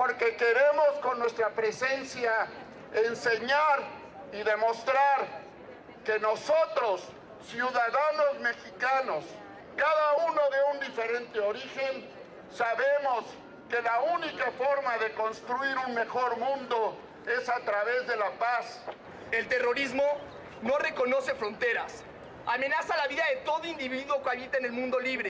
porque queremos con nuestra presencia enseñar y demostrar que nosotros, ciudadanos mexicanos, cada uno de un diferente origen, sabemos que la única forma de construir un mejor mundo es a través de la paz. El terrorismo no reconoce fronteras, amenaza la vida de todo individuo que habita en el mundo libre.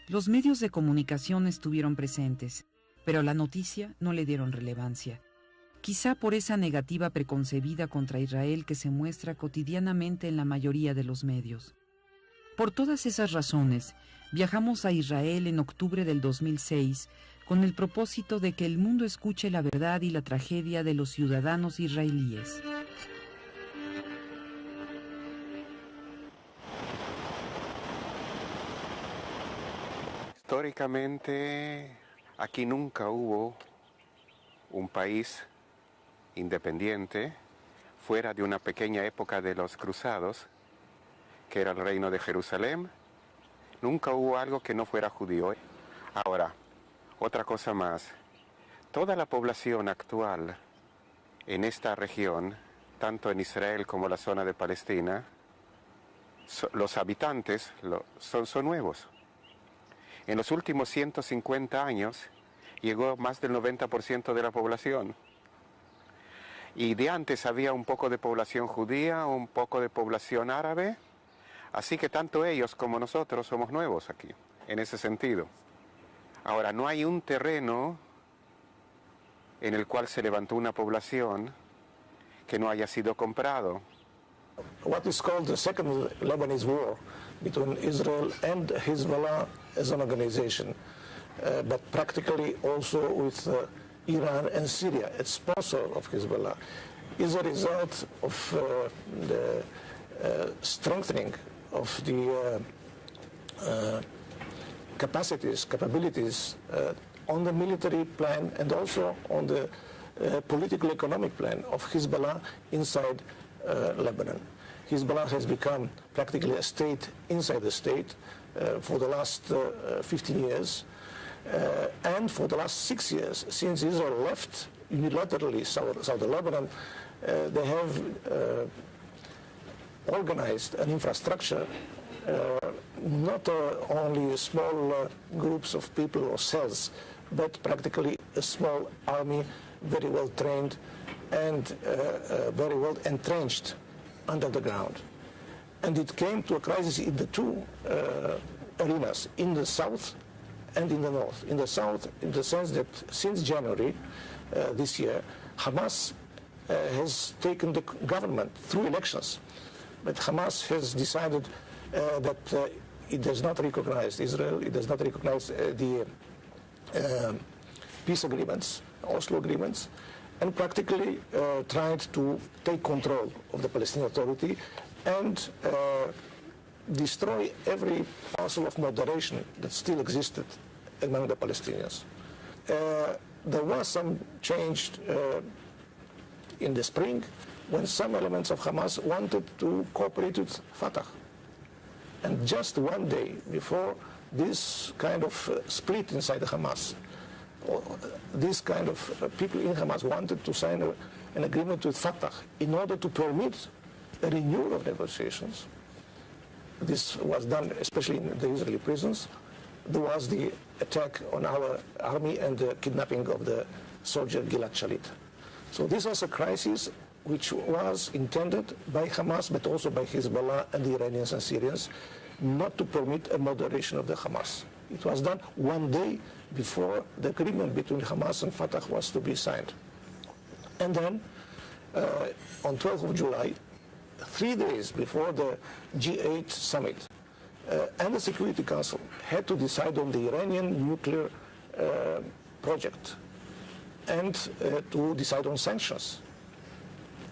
Los medios de comunicación estuvieron presentes, pero a la noticia no le dieron relevancia. Quizá por esa negativa preconcebida contra Israel que se muestra cotidianamente en la mayoría de los medios. Por todas esas razones, viajamos a Israel en octubre del 2006 con el propósito de que el mundo escuche la verdad y la tragedia de los ciudadanos israelíes. Históricamente, aquí nunca hubo un país independiente fuera de una pequeña época de los cruzados, que era el reino de Jerusalén. Nunca hubo algo que no fuera judío. Ahora, otra cosa más. Toda la población actual en esta región, tanto en Israel como en la zona de Palestina, los habitantes son nuevos. En los últimos 150 años llegó más del 90% de la población. Y de antes había un poco de población judía, un poco de población árabe. Así que tanto ellos como nosotros somos nuevos aquí, en ese sentido. Ahora, no hay un terreno en el cual se levantó una población que no haya sido comprado. What is called the Second Lebanese War between Israel and Hezbollah as an organization, but practically also with Iran and Syria, as sponsor of Hezbollah, is a result of the strengthening of the capabilities on the military plan and also on the political economic plan of Hezbollah inside Lebanon. Hezbollah has become practically a state inside the state for the last 15 years. And for the last 6 years, since Israel left unilaterally South Lebanon, they have organized an infrastructure, not only small groups of people or cells, but practically a small army, very well trained and very well entrenched under the ground. And it came to a crisis in the two arenas, in the south and in the north. In the south, in the sense that since January this year, Hamas has taken the government through elections. But Hamas has decided that it does not recognize Israel, it does not recognize the peace agreements, Oslo agreements, and practically tried to take control of the Palestinian Authority and destroy every parcel of moderation that still existed among the Palestinians. There was some change in the spring when some elements of Hamas wanted to cooperate with Fatah. And just one day before this kind of split inside the Hamas, this kind of people in Hamas wanted to sign an agreement with Fatah in order to permit a renewal of negotiations. This was done especially in the Israeli prisons. There was the attack on our army and the kidnapping of the soldier Gilad Shalit. So this was a crisis which was intended by Hamas, but also by Hezbollah and the Iranians and Syrians, not to permit a moderation of the Hamas. It was done one day before the agreement between Hamas and Fatah was to be signed. And then, on 12th of July, 3 days before the G8 summit, and the Security Council had to decide on the Iranian nuclear project and to decide on sanctions.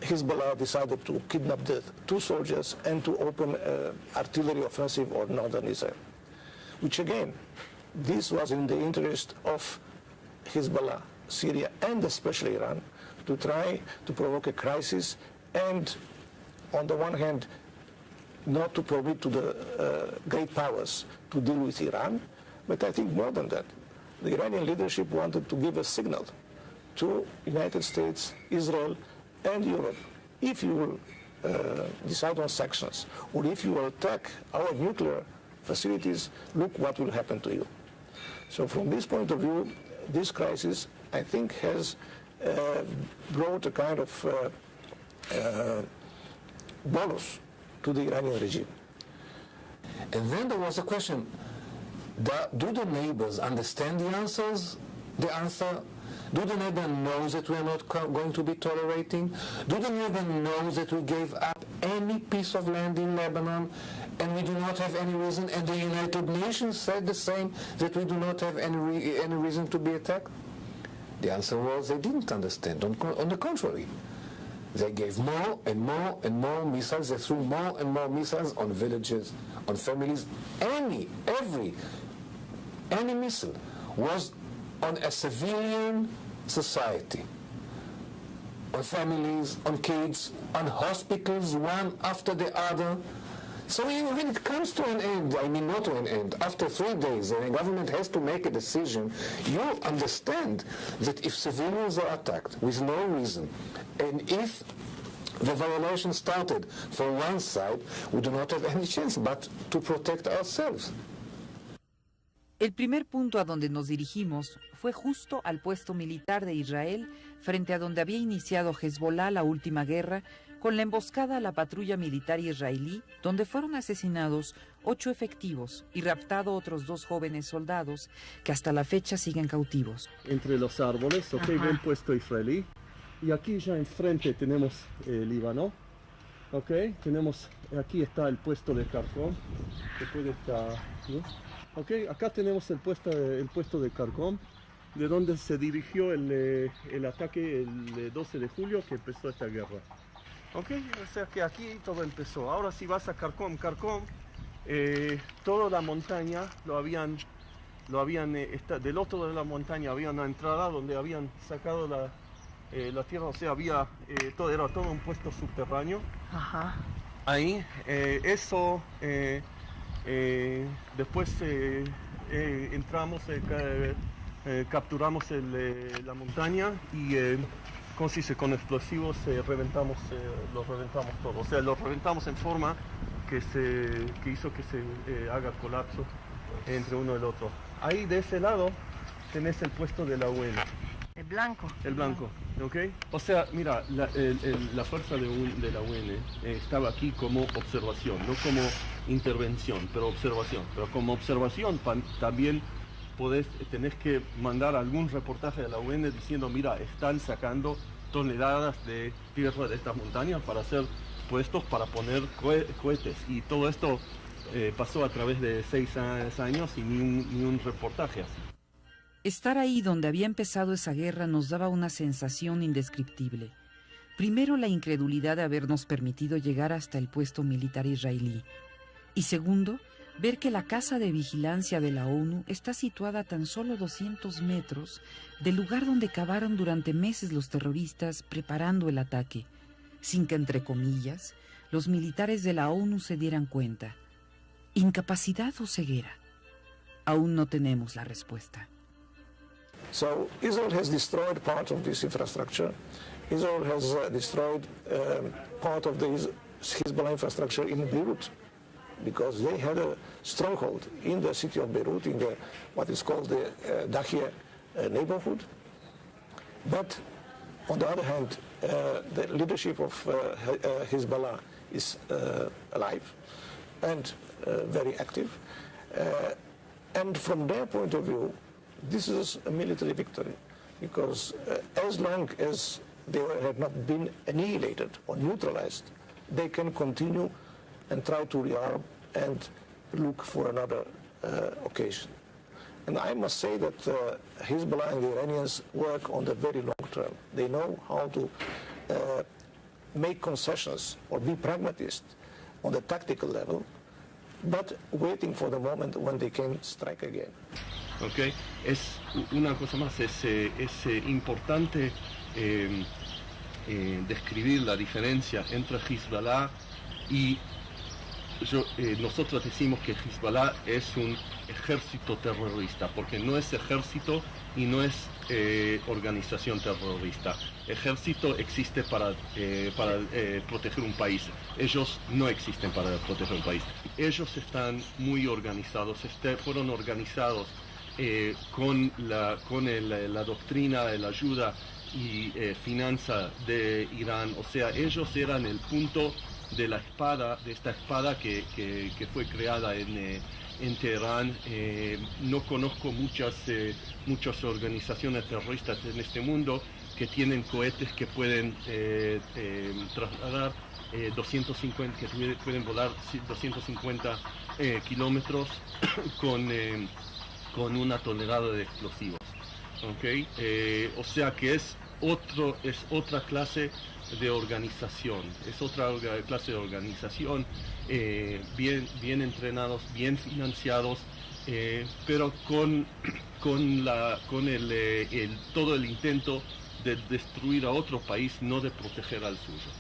Hezbollah decided to kidnap the 2 soldiers and to open an artillery offensive on northern Israel, which again, this was in the interest of Hezbollah, Syria, and especially Iran, to try to provoke a crisis and on the one hand, not to permit to the great powers to deal with Iran, but I think more than that. The Iranian leadership wanted to give a signal to United States, Israel, and Europe. If you will decide on sanctions, or if you will attack our nuclear facilities, look what will happen to you. So from this point of view, this crisis, I think, has brought a kind of bonus to the Iranian regime. And then there was a question, do the neighbors understand the answers? The answer, do the neighbor know that we are not going to be tolerating? Do the neighbor know that we gave up any piece of land in Lebanon and we do not have any reason? And the United Nations said the same, that we do not have any reason to be attacked? The answer was they didn't understand. On the contrary, they gave more and more and more missiles. They threw more and more missiles on villages, on families. Any missile was on a civilian society, on families, on kids, on hospitals, one after the other. So when it comes to an end, I mean not to an end, after 3 days, the government has to make a decision. You understand that if civilians are attacked with no reason, and if the violation started from one side, we do not have any chance but to protect ourselves. El primer punto a donde nos dirigimos fue justo al puesto militar de Israel, frente a donde había iniciado Hezbollah la última guerra, con la emboscada a la patrulla militar israelí, donde fueron asesinados 8 efectivos y raptado otros 2 jóvenes soldados que hasta la fecha siguen cautivos. Entre los árboles, ven puesto israelí, y aquí ya enfrente tenemos Líbano, tenemos, aquí está el puesto de Karkom, que puede estar, ¿no? Acá tenemos el puesto de Karkom, de donde se dirigió el ataque el 12 de julio que empezó esta guerra. O sea que aquí todo empezó. Ahora si vas a Karkom, toda la montaña del otro de la montaña había una entrada donde habían sacado la tierra, o sea, era todo un puesto subterráneo. Ajá. Ahí, después entramos, capturamos la montaña y con explosivos los reventamos todo. O sea, los reventamos en forma que hizo que se haga colapso entre uno y el otro. Ahí de ese lado tenés el puesto de la UN. El blanco. El blanco, ¿ok? O sea, mira, la fuerza de la UN estaba aquí como observación, no como intervención, pero observación. Pero como observación también tenés que mandar algún reportaje de la UN diciendo, mira, están sacando toneladas de tierra de estas montañas para hacer puestos para poner cohetes. Y todo esto pasó a través de 6 años y ni un reportaje así. Estar ahí donde había empezado esa guerra nos daba una sensación indescriptible. Primero, la incredulidad de habernos permitido llegar hasta el puesto militar israelí. Y segundo, ver que la casa de vigilancia de la ONU está situada a tan solo 200 metros del lugar donde cavaron durante meses los terroristas preparando el ataque, sin que, entre comillas, los militares de la ONU se dieran cuenta. ¿Incapacidad o ceguera? Aún no tenemos la respuesta. So Israel has destroyed part of this infrastructure. Israel has destroyed part of the Hezbollah infrastructure in Beirut, because they had a stronghold in the city of Beirut, in what is called the Dahia neighborhood. But on the other hand, the leadership of Hezbollah is alive and very active. And from their point of view, this is a military victory, because as long as they have not been annihilated or neutralized, they can continue and try to rearm and look for another occasion. And I must say that Hezbollah and the Iranians work on the very long term. They know how to make concessions or be pragmatist on the tactical level, but waiting for the moment when they can strike again. Okay. Es una cosa más, es importante describir la diferencia entre Hezbollah y nosotros decimos que Hezbollah es un ejército terrorista, porque no es ejército y no es organización terrorista. Ejército existe para proteger un país. Ellos no existen para proteger un país. Ellos están muy organizados, fueron organizados con la doctrina de la ayuda y finanza de Irán. O sea, ellos eran el punto de esta espada que fue creada en Teherán. No conozco muchas organizaciones terroristas en este mundo que tienen cohetes que pueden trasladar 250, que pueden volar 250 kilómetros con una tonelada de explosivos. ¿Okay? O sea que es otra clase de organización, es otra clase de organización, bien entrenados, bien financiados, pero con todo el intento de destruir a otro país, no de proteger al suyo.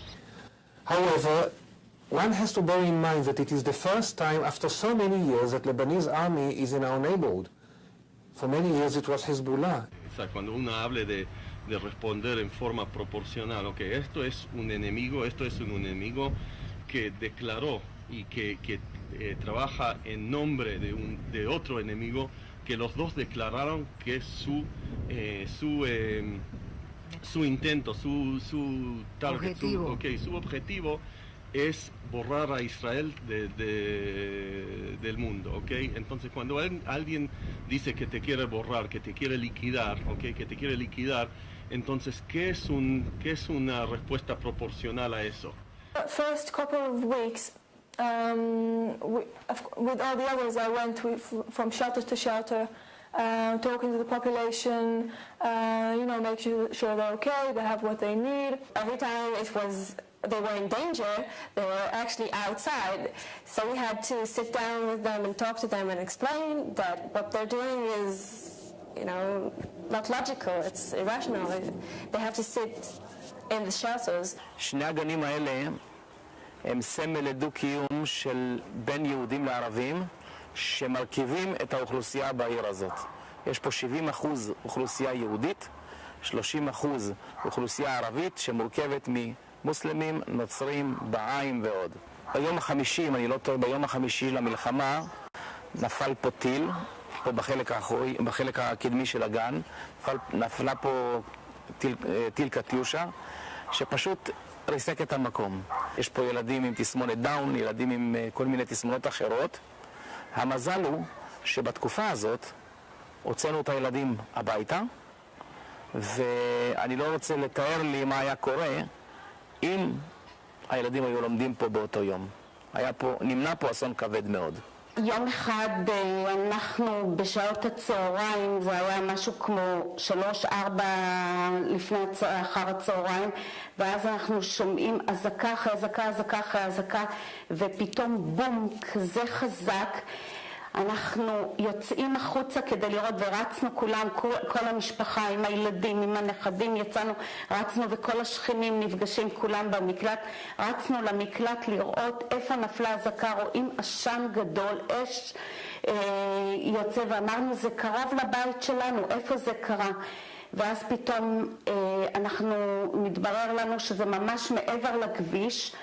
However, one has to bear in mind that it is the first time after so many years that Lebanese army is in our neighborhood. For many years it was Hezbollah. O sea, cuando uno hable de responder en forma proporcional, okay, esto es un enemigo que declaró y que trabaja en nombre de otro enemigo, que los dos declararon que su intento, su target, su objetivo es borrar a Israel del mundo, ¿okay? Entonces, cuando alguien dice que te quiere borrar, que te quiere liquidar, ¿okay? Que te quiere liquidar, entonces, ¿qué es una respuesta proporcional a eso? First couple of weeks, with all the others, I went from shelter to shelter, talking to the population, make sure they're okay, they have what they need. Every time they were in danger, they were actually outside. So we had to sit down with them and talk to them and explain that what they're doing is, not logical, it's irrational. They have to sit in the shelters. שני הגנים האלה הם סמל לדו-קיום של בין יהודים לערבים שמרכיבים את האוכלוסייה בעיר הזאת. יש פה 70% אוכלוסייה יהודית, 30% אוכלוסייה ערבית שמורכבת ממוסלמים, נוצרים, בהאים ועוד. ביום החמישי, אם אני לא טועה, ביום החמישי למלחמה נפל פה טיל, פה בחלק הקדמי של הגן, נפלה פה טיל קטיושה, שפשוט ריסק את המקום. יש פה ילדים עם תסמונת דאון, ילדים עם כל מיני תסמונות אחרות. המזל הוא שבתקופה הזאת הוצאנו את הילדים הביתה, ואני לא רוצה לתאר לי מה היה קורה אם הילדים היו לומדים פה באותו יום. נמנע פה אסון כבד מאוד. יום אחד אנחנו בשעות הצהריים, זה היה משהו כמו 3-4 לפני אחר הצהריים, ואז אנחנו שומעים אזעקה אחרי אזעקה, אזעקה אחרי אזעקה, ופתאום בום כזה חזק. אנחנו יוצאים החוצה כדי לראות, ורצנו כולם, כל המשפחה עם הילדים, עם הנכדים, רצנו וכל השכנים נפגשים כולם במקלט, רצנו למקלט לראות איפה נפלה אזעקה, רואים עשן גדול, אש יוצא, ואמרנו זה קרב לבית שלנו, איפה זה קרה? ואז פתאום מתברר לנו שזה ממש מעבר לכביש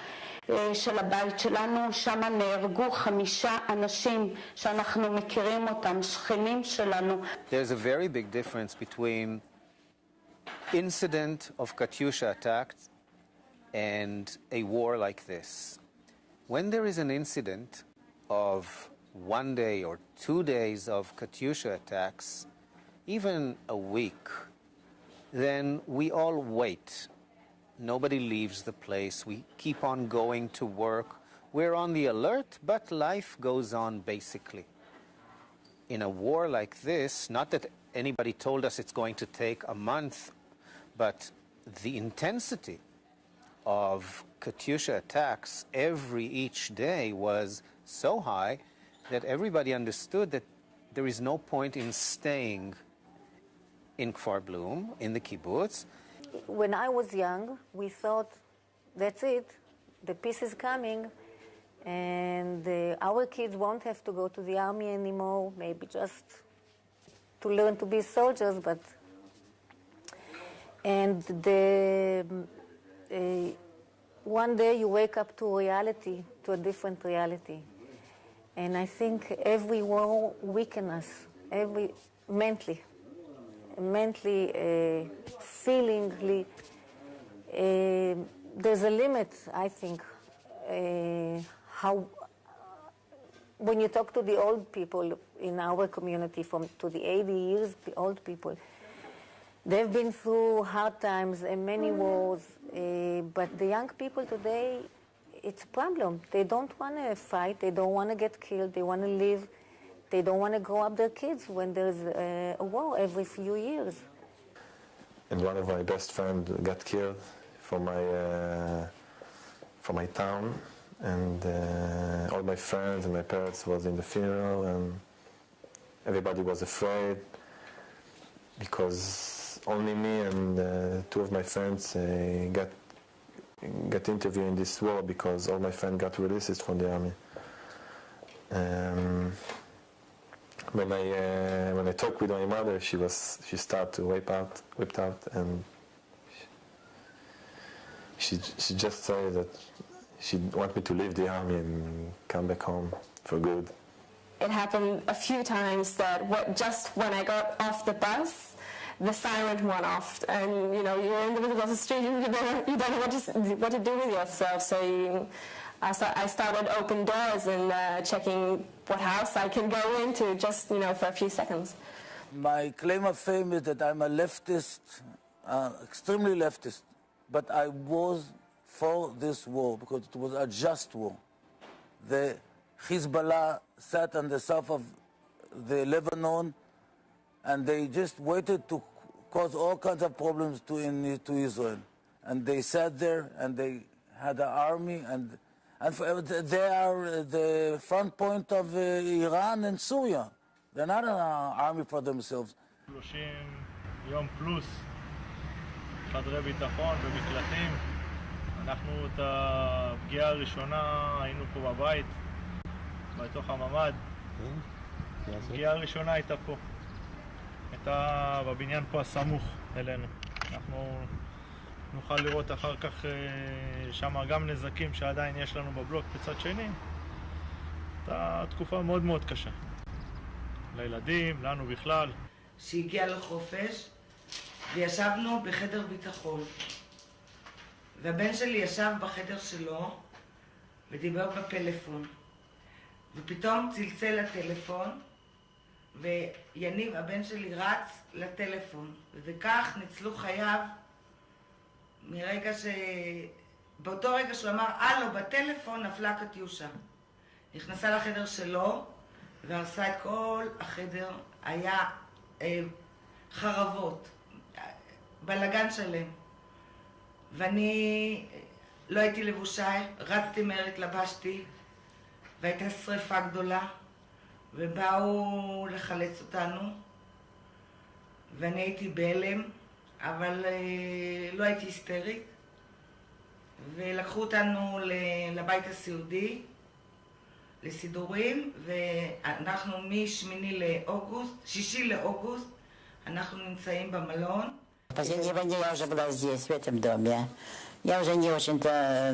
של הבית שלנו, שם נהרגו 5 אנשים שאנחנו מכירים אותם, שכנים שלנו. There's a very big difference between incident of Katyusha attacks and a war like this. When there is an incident of 1 day or 2 days of Katyusha attacks, even a week, then we all wait. Nobody leaves the place. We keep on going to work. We're on the alert, but life goes on basically. In a war like this, not that anybody told us it's going to take a month, but the intensity of Katyusha attacks each day was so high that everybody understood that there is no point in staying in Kfar Blum, in the kibbutz. when I was young, we thought, that's it, the peace is coming, and our kids won't have to go to the army anymore, maybe just to learn to be soldiers, but... And one day you wake up to reality, to a different reality. And I think every war weakens us, mentally, feelingly. There's a limit, I think, how, when you talk to the old people in our community, to the 80 years, the old people, they've been through hard times and many wars, but the young people today, it's a problem. They don't want to fight, they don't want to get killed, they want to live, they don't want to grow up their kids when there's a war every few years. And one of my best friends got killed for my town, and all my friends and my parents was in the funeral, and everybody was afraid because only me and two of my friends got interviewed in this war because all my friends got released from the army. When I talked with my mother, she started to whip out, and she just said that she wanted me to leave the army and come back home for good. It happened a few times that just when I got off the bus, the siren went off, and you're in the middle of the street and you don't know what to do with yourself. So I started open doors and checking what house I can go into just for a few seconds. My claim of fame is that I'm a leftist, extremely leftist, but I was for this war because it was a just war. The Hezbollah sat on the south of the Lebanon, and they just waited to cause all kinds of problems to Israel. And they sat there, and they had an army, and they are the front point of Iran and Syria. They're not an army for themselves. 30 יום פלוס, חדרי ביטחון ומקלטים. אנחנו את הפגיעה הראשונה היינו פה בבית, בתוך הממ"ד. הפגיעה הראשונה הייתה פה. הייתה בבניין פה הסמוך אלינו. אנחנו נוכל לראות אחר כך שם גם נזקים שעדיין יש לנו בבלוק בצד שני. הייתה תקופה מאוד מאוד קשה. לילדים, לנו בכלל. שהגיע לחופש וישבנו בחדר ביטחון. והבן שלי ישב בחדר שלו ודיבר בפלאפון. ופתאום צלצל לטלפון, ויניב, הבן שלי, רץ לטלפון. וכך ניצלו חייו מרגע באותו רגע שהוא אמר הלו בטלפון, נפלה קטיושה. נכנסה לחדר שלו והרסה את כל החדר. היה חרבות, בלגן שלם. ואני לא הייתי לבושה, רצתי מהר, התלבשתי, והייתה שריפה גדולה, ובאו לחלץ אותנו, ואני הייתי בהלם, אבל לא הייתי היסטרית, ולקחו אותנו לבית הסיעודי, לסידורים, ואנחנו מ6 לאוגוסט, אנחנו נמצאים במלון. В последние дни я уже была здесь, в этом доме. Я уже не очень-то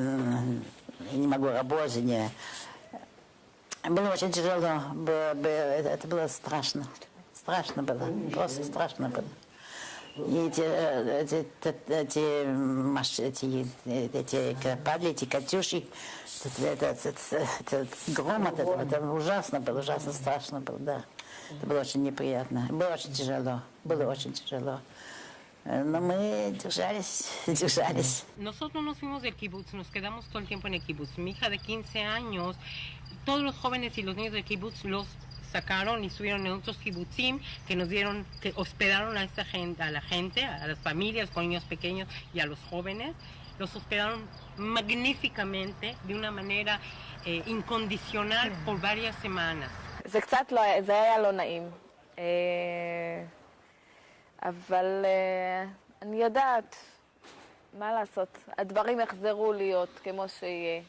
не могу работать. Было очень тяжело. Это было страшно. Страшно было. Просто страшно было. И эти падли, эти катюши, этот гром, это ужасно было, ужасно страшно было, да. Это было очень неприятно. Было очень тяжело. Было очень тяжело. No, me держались. Nosotros nos fuimos del kibutz, nos quedamos todo el tiempo en el kibutz. Mi hija de 15 años, todos los jóvenes y los niños del kibutz los sacaron y subieron en otros kibutzim que hospedaron a esta gente, a la gente, a las familias con niños pequeños y a los jóvenes. Los hospedaron magníficamente, de una manera incondicional por varias semanas. זה קצת לא, זה היה לא נעים. אבל אני יודעת מה לעשות? הדברים יחזרו להיות כמו שיהיה.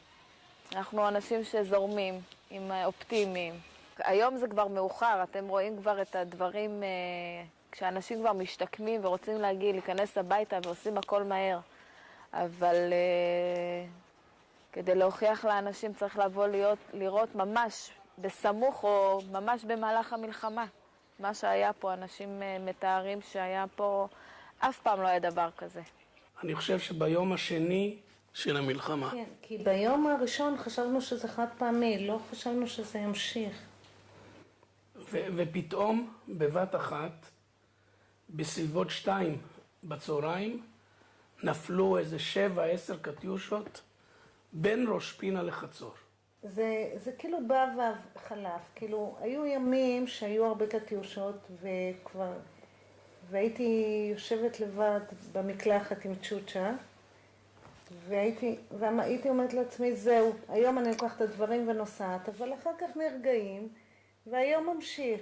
אנחנו אנשים שזורמים, עם אופטימיים. היום זה כבר מאוחר, אתם רואים כבר את הדברים, כשאנשים כבר משתקמים ורוצים להיכנס הביתה ועושים הכל מהר. אבל כדי להוכיח לאנשים צריך לבוא לראות ממש בסמוך או ממש במהלך המלחמה. מה שהיה פה, אנשים מתארים שהיה פה, אף פעם לא היה דבר כזה. אני חושב שביום השני של המלחמה. כן, כי ביום הראשון חשבנו שזה חד פעמי, לא חשבנו שזה ימשיך. ופתאום, בבת אחת, בסביבות 2 בצהריים, נפלו איזה 7-10 קטיושות בין ראש פינה לחצור. זה כאילו בא וחלף, כאילו היו ימים שהיו הרבה קטיושות והייתי יושבת לבד במקלחת עם צ'וצ'ה והייתי אומרת לעצמי זהו, היום אני לוקחת את הדברים ונוסעת, אבל אחר כך נרגעים והיום ממשיך.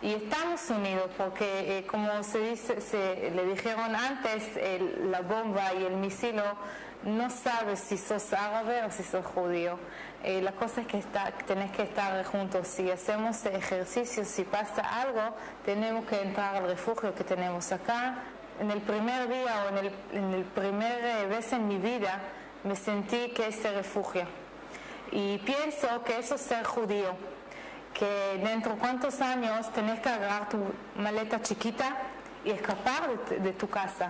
Y estamos unidos porque, como le dijeron antes, la bomba y el misil no sabes si sos árabe o si sos judío. La cosa es que tenés que estar juntos. Si hacemos ejercicio, si pasa algo, tenemos que entrar al refugio que tenemos acá. En el primer día o en el primer vez en mi vida me sentí que es refugio. Y pienso que eso es ser judío. Que dentro de cuántos años tenés que agarrar tu maleta chiquita y escapar de tu casa.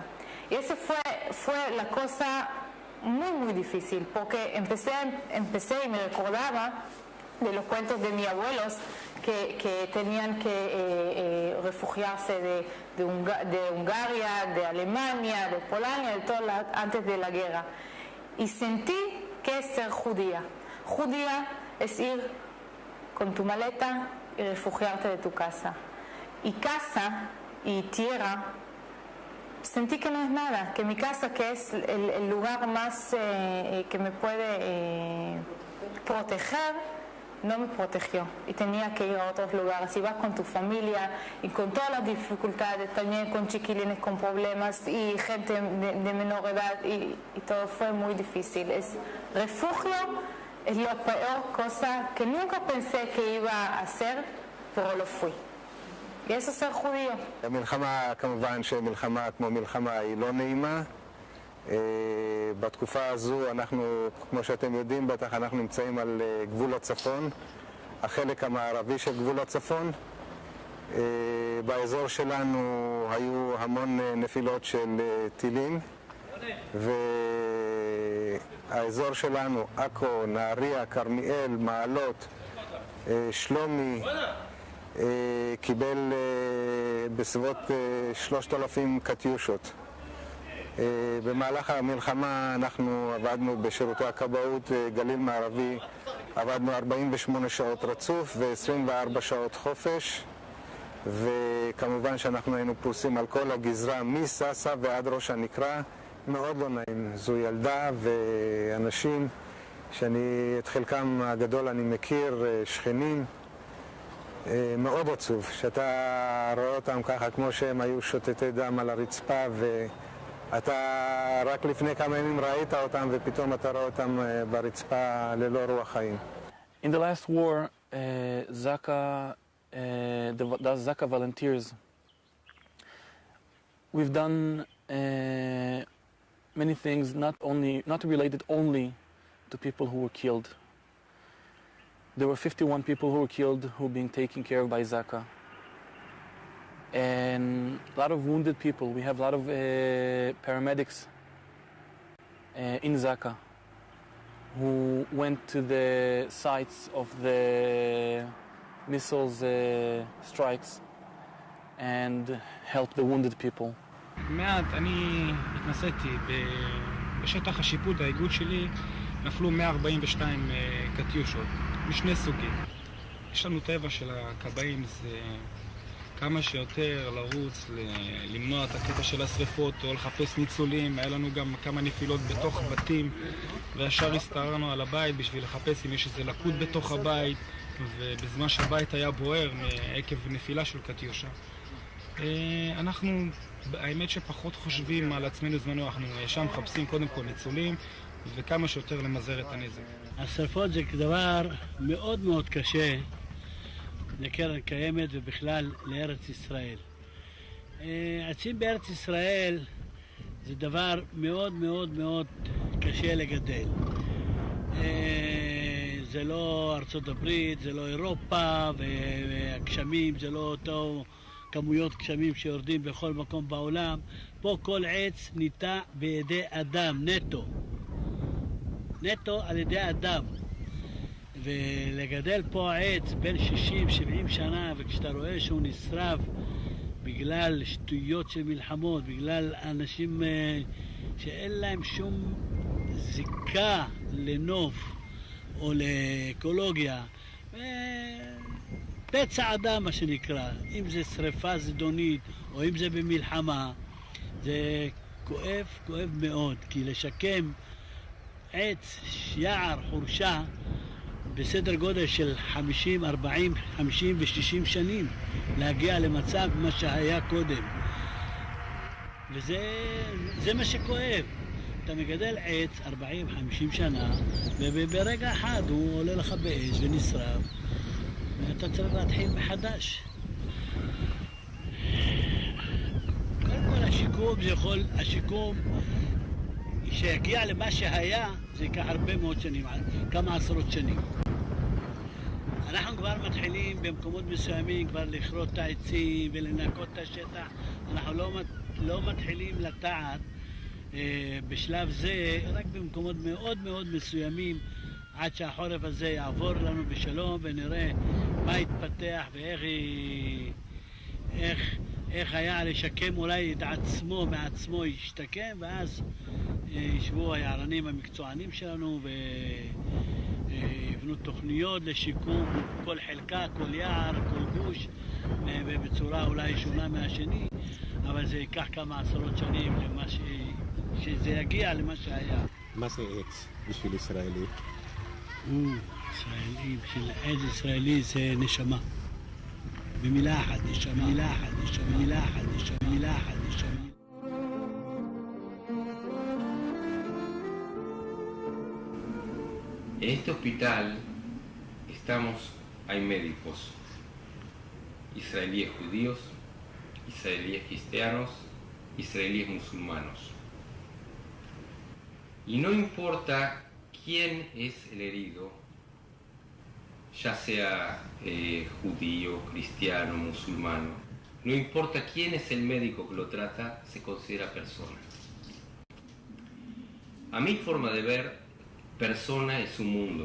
Y eso fue la cosa muy difícil, porque empecé y me recordaba de los cuentos de mis abuelos que tenían que refugiarse de Hungaria, de Alemania, de Polonia, de todo antes de la guerra. Y sentí que es ser judía. Judía es ir con tu maleta y refugiarte de tu casa. Y casa y tierra, sentí que no es nada, que mi casa, que es el lugar más que me puede proteger, no me protegió. Y tenía que ir a otros lugares. Y vas con tu familia y con todas las dificultades, también con chiquilines con problemas y gente de menor edad y todo fue muy difícil. Es refugio. Es la peor cosa que nunca pensé que iba a hacer, pero lo fui. Y eso es ser judío. המלחמה, כמובן שמלחמה כמו מלחמה היא לא נעימה. בתקופה הזו אנחנו, כמו שאתם יודעים, בטח אנחנו נמצאים על גבול הצפון, החלק המערבי של גבול הצפון. באזור שלנו היו המון נפילות של טילים, האזור שלנו, עכו, נהריה, כרמיאל, מעלות, שלומי, קיבל בסביבות 3,000 קטיושות. במהלך המלחמה אנחנו עבדנו בשירותי הכבאות גליל מערבי, עבדנו 48 שעות רצוף ו-24 שעות חופש, וכמובן שאנחנו היינו פרוסים על כל הגזרה מססה ועד ראש הנקרה. מאוד לא נעים. זו ילדה ואנשים שאני את חלקם הגדול אני מכיר, שכנים, מאוד עצוב שאתה רואה אותם ככה כמו שהם היו שוטטי דם על הרצפה ואתה רק לפני כמה ימים ראית אותם ופתאום אתה רואה אותם ברצפה ללא רוח חיים. In the last war, Zaka, the Zaka volunteers, we've done many things not related only to people who were killed. There were 51 people who were killed who were being taken care of by Zaka. And a lot of wounded people. We have a lot of paramedics in Zaka who went to the sites of the missiles strikes and helped the wounded people. מעט, אני התנסיתי בשטח השיפוט, האיגוד שלי, נפלו 142 קטיושות, משני סוגים. יש לנו טבע של הכבאים, זה כמה שיותר לרוץ, למנוע את הקטע של השריפות או לחפש ניצולים. היה לנו גם כמה נפילות בתוך בתים, וישר הסתערנו על הבית בשביל לחפש אם יש איזה לקות בתוך הבית, ובזמן שהבית היה בוער עקב נפילה של קטיושה. אנחנו האמת שפחות חושבים על עצמנו זמנו, אנחנו שם מחפשים קודם כל ניצולים וכמה שיותר למזער את הנזק. השרפות זה דבר מאוד מאוד קשה לקרן קיימת ובכלל לארץ ישראל. עצים בארץ ישראל זה דבר מאוד מאוד מאוד קשה לגדל. זה לא ארצות הברית, זה לא אירופה, והגשמים זה לא אותו כמויות גשמים שיורדים בכל מקום בעולם. פה כל עץ ניטע בידי אדם, נטו. נטו על ידי אדם. ולגדל פה עץ בין 60-70 שנה, וכשאתה רואה שהוא נשרף בגלל שטויות של מלחמות, בגלל אנשים שאין להם שום זיקה לנוף או לאקולוגיה, פצע אדם מה שנקרא, אם זה שריפה זדונית או אם זה במלחמה, זה כואב, כואב מאוד, כי לשקם עץ, יער, חורשה, בסדר גודל של 50, 40, 50 ו-60 שנים, להגיע למצב מה שהיה קודם. וזה מה שכואב. אתה מגדל עץ 40-50 שנה, וברגע אחד הוא עולה לך באש ונשרף, ואתה צריך להתחיל מחדש. קודם כל השיקום שיגיע למה שהיה, זה ייקח הרבה מאוד שנים, כמה עשרות שנים. אנחנו כבר מתחילים במקומות מסוימים כבר לכרות את העצים ולנקות את השטח. אנחנו לא מתחילים לטעת בשלב זה, רק במקומות מאוד מאוד מסוימים, עד שהחורף הזה יעבור לנו בשלום ונראה מה יתפתח ואיך היה לשקם אולי את עצמו, מעצמו ישתקם, ואז ישבו היערנים המקצוענים שלנו ויבנו תוכניות לשיקום כל חלקה, כל יער, כל גוש, בצורה אולי שונה מהשני, אבל זה ייקח כמה עשרות שנים שזה יגיע למה שהיה. מה זה עץ בשביל ישראלי? ישראלי, בשביל עץ ישראלי זה נשמה. במילה אחת נשמה, מילה אחת נשמה, מילה אחת נשמה, מילה אחת נשמה. En este hospital hay médicos israelíes judíos, israelíes cristianos, israelíes musulmanos. Y no importa quién es el herido, ya sea judío, cristiano, musulmano, no importa quién es el médico que lo trata, se considera persona. A mi forma de ver, persona es un mundo,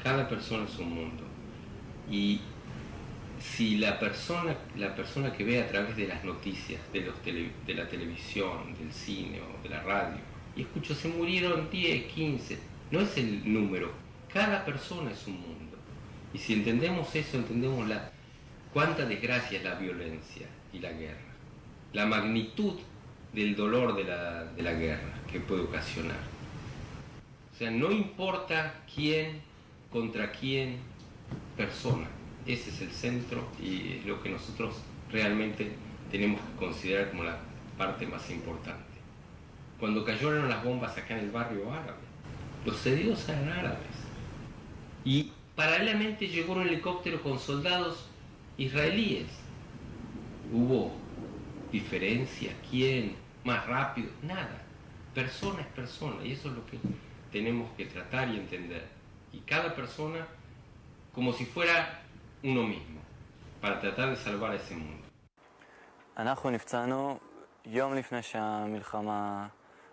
cada persona es un mundo. Y si la persona que ve a través de las noticias, de la televisión, del cine o de la radio, y escucho, se murieron 10, 15, no es el número, cada persona es un mundo. Y si entendemos eso, entendemos cuánta desgracia es la violencia y la guerra, la magnitud del dolor de la guerra que puede ocasionar. O sea, no importa quién, contra quién, persona. Ese es el centro y es lo que nosotros realmente tenemos que considerar como la parte más importante. Cuando cayeron las bombas acá en el barrio árabe, los heridos eran árabes. Y paralelamente llegó un helicóptero con soldados israelíes. ¿Hubo diferencia? ¿Quién? ¿Más rápido? Nada. Persona es persona y eso es lo que tenemos que tratar y entender. Y cada persona como si fuera uno mismo, para tratar de salvar a ese mundo. אנחנו נפצענו יום לפני שהמלחמה,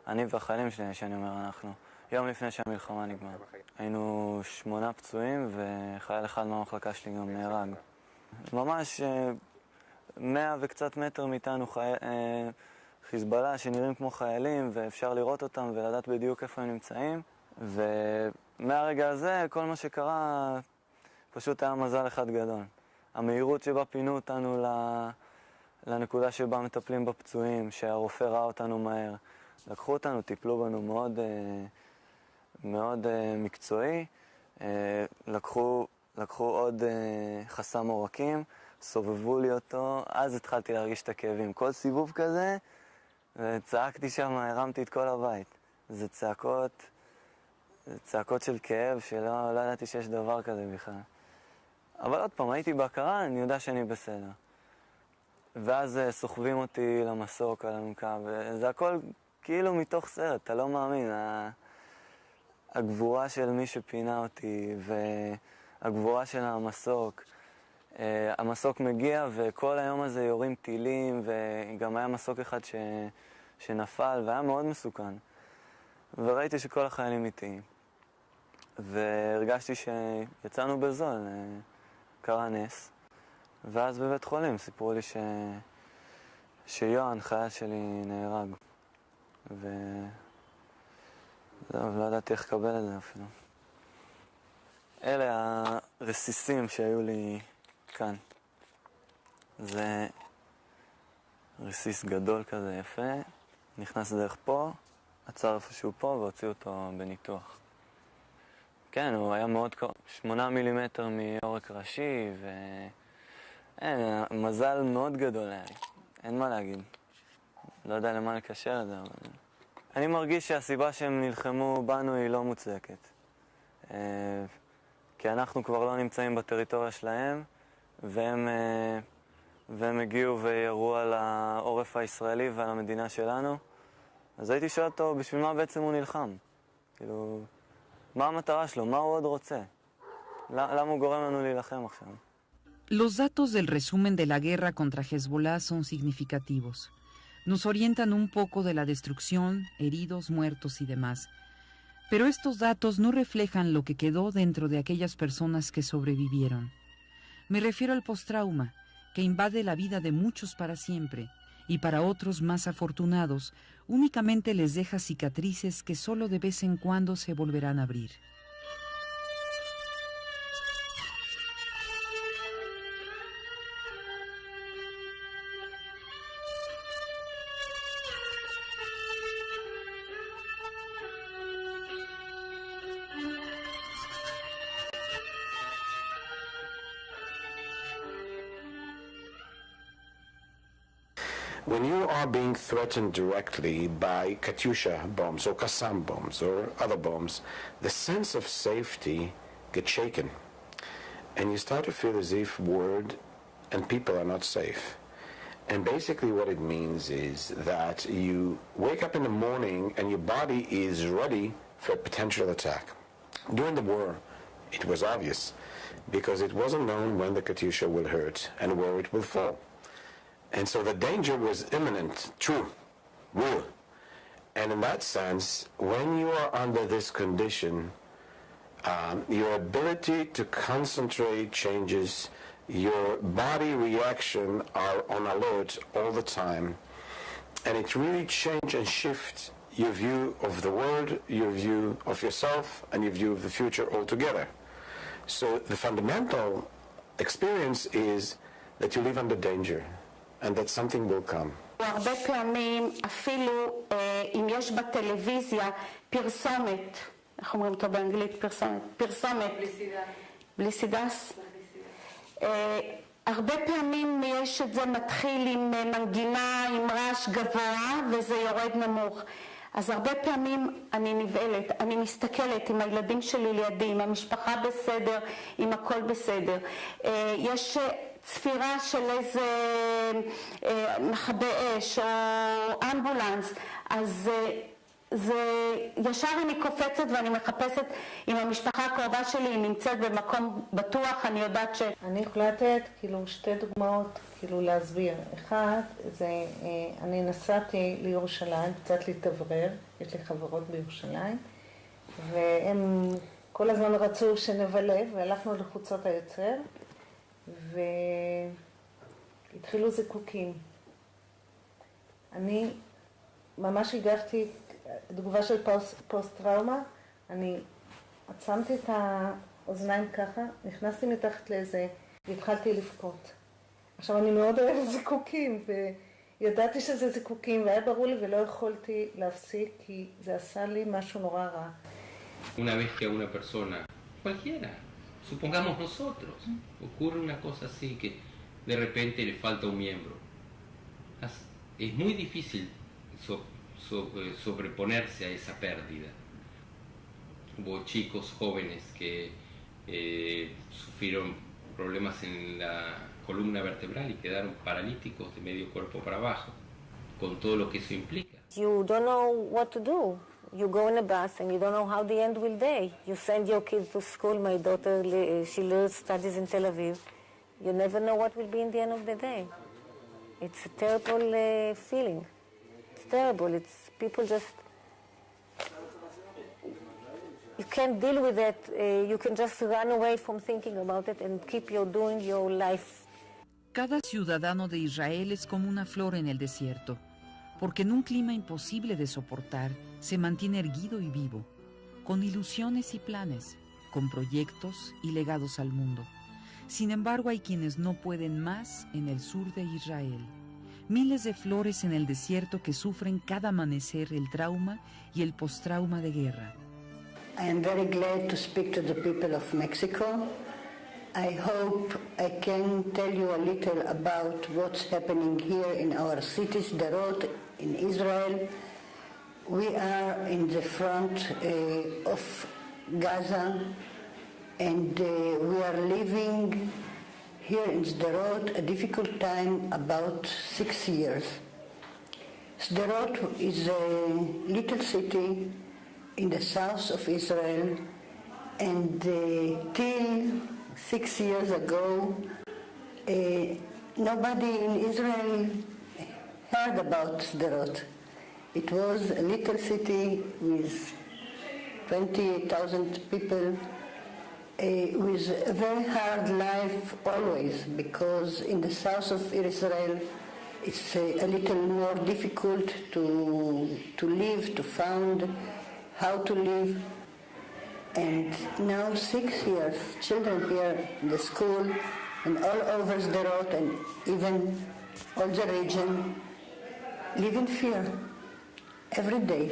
אני והחיילים שלי, שאני אומר אנחנו, יום לפני שהמלחמה נגמר. היינו 8 פצועים וחייל אחד מהמחלקה שלי גם נהרג. ממש 100 וקצת מטר מאיתנו חיזבאללה שנראים כמו חיילים ואפשר לראות אותם ולדעת בדיוק איפה הם נמצאים. ומהרגע הזה כל מה שקרה פשוט היה מזל אחד גדול. המהירות שבה פינו אותנו לנקודה שבה מטפלים בפצועים, שהרופא ראה אותנו מהר. לקחו אותנו, טיפלו בנו מאוד מקצועי. לקחו עוד חסם עורקים, סובבו לי אותו, אז התחלתי להרגיש את הכאבים. כל סיבוב כזה וצעקתי שם, הרמתי את כל הבית. זה צעקות של כאב, שלא ידעתי שיש דבר כזה בכלל. אבל עוד פעם, הייתי בהכרה, אני יודע שאני בסדר. ואז סוחבים אותי למסוק על אלונקה, וזה הכל כאילו מתוך סרט, אתה לא מאמין. הגבורה של מי שפינה אותי, והגבורה של המסוק. המסוק מגיע, וכל היום הזה יורים טילים, וגם היה מסוק אחד שנפל, והיה מאוד מסוכן. וראיתי שכל החיילים איתי. והרגשתי שיצאנו בזול, קרה נס. ואז בבית חולים סיפרו לי שיואן, חייל שלי, נהרג. זהו, לא ידעתי איך לקבל את זה אפילו. אלה הרסיסים שהיו לי כאן. זה רסיס גדול כזה יפה, נכנס דרך פה, עצר איפשהו פה והוציא אותו בניתוח. כן, הוא היה מאוד קרוב, 8 מילימטר מעורק ראשי, מזל מאוד גדול היה לי, אין מה להגיד. לא יודע למה לקשר את זה, אבל... אני מרגיש שהסיבה שהם נלחמו בנו היא לא מוצדקת. כי אנחנו כבר לא נמצאים בטריטוריה שלהם, והם הגיעו וירו על העורף הישראלי ועל המדינה שלנו. אז הייתי שואל אותו, בשביל מה בעצם הוא נלחם? כאילו, מה המטרה שלו? מה הוא עוד רוצה? למה הוא גורם לנו להילחם עכשיו? Los datos del resumen de la guerra contra Hezbollah son significativos. Nos orientan un poco de la destrucción, heridos, muertos y demás. Pero estos datos no reflejan lo que quedó dentro de aquellas personas que sobrevivieron. Me refiero al postrauma, que invade la vida de muchos para siempre, y para otros más afortunados, únicamente les deja cicatrices que solo de vez en cuando se volverán a abrir. When you are being threatened directly by Katyusha bombs or Qassam bombs or other bombs, the sense of safety gets shaken. And you start to feel as if world and people are not safe. And basically what it means is that you wake up in the morning and your body is ready for a potential attack. During the war, it was obvious because it wasn't known when the Katyusha will hurt and where it will fall. And so the danger was imminent, true, real. And in that sense, when you are under this condition, your ability to concentrate changes, your body reaction are on alert all the time. And it really changes and shifts your view of the world, your view of yourself, and your view of the future altogether. So the fundamental experience is that you live under danger. And that something will come. הרבה פעמים, אפילו אם יש בטלוויזיה פרסומת, איך אומרים אותו באנגלית? פרסומת. בליסידס. הרבה פעמים יש את זה מתחיל עם מנגינה, עם רעש גבוה, וזה יורד נמוך. אז הרבה פעמים אני נבהלת, אני מסתכלת עם הילדים שלי לידי, עם המשפחה בסדר, עם הכל בסדר. יש צפירה של איזה מכבי אש או אמבולנס, אז זה ישר אני קופצת ואני מחפשת עם המשפחה הקרובה שלי, היא נמצאת במקום בטוח, אני יודעת ש... אני יכולה לתת כאילו שתי דוגמאות כאילו להסביר. אחד, זה אני נסעתי לירושלים, קצת להתאוורר, יש לי חברות בירושלים, והם כל הזמן רצו שנבלה, והלכנו לחוצות היוצר, והתחילו זיקוקים. אני ממש הגבתי תגובה של פוסט-טראומה, אני עצמתי את האוזניים ככה, נכנסתי מתחת לזה והתחלתי לבכות. עכשיו אני מאוד אוהבת זיקוקים וידעתי שזה זיקוקים והיה ברור לי ולא יכולתי להפסיק כי זה עשה לי משהו נורא רע. Una vez que a una persona, cualquiera, supongamos nosotros, ocurre una cosa así que de repente le falta un miembro. Es muy difícil sobreponerse a esa pérdida. Hubo chicos jóvenes que sufrieron problemas en la columna vertebral y quedaron paralíticos de medio cuerpo para abajo, con todo lo que eso implica. You don't know what to do. You go in a bus and you don't know how the end will be. You send your kid to school. My daughter, she studies in Tel Aviv. You never know what will be in the end of the day. It's a terrible feeling. It's terrible. It's people just... You can't deal with it. You can just run away from thinking about it and keep doing your life. Cada ciudadano de Israel es como una flor en el desierto, porque en un clima imposible de soportar se mantiene erguido y vivo, con ilusiones y planes, con proyectos y legados al mundo. Sin embargo, hay quienes no pueden más en el sur de Israel. Miles de flores en el desierto que sufren cada amanecer el trauma y el postrauma de guerra. I am very glad to speak to the people of Mexico. I hope I can tell you a little about what's happening here in our cities, Sderot, in Israel. We are in the front of Gaza, and we are living here in Sderot a difficult time, about 6 years. Sderot is a little city in the south of Israel, and till 6 years ago, nobody in Israel heard about Sderot. It was a little city with 20,000 people, with a very hard life always, because in the south of Israel it's a little more difficult to live, to find how to live. And now 6 years, children here in the school and all over Sderot and even all the region live in fear every day.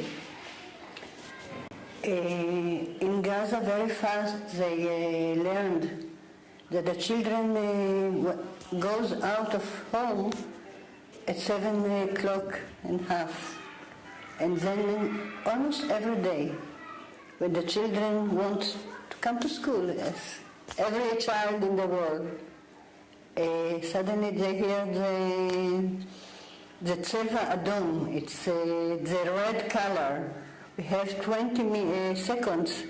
In Gaza, very fast they learned that the children goes out of home at 7:30, and then almost every day, when the children want to come to school, as every child in the world, suddenly they hear the Tzeva Adom, it's the red color. We have 20 seconds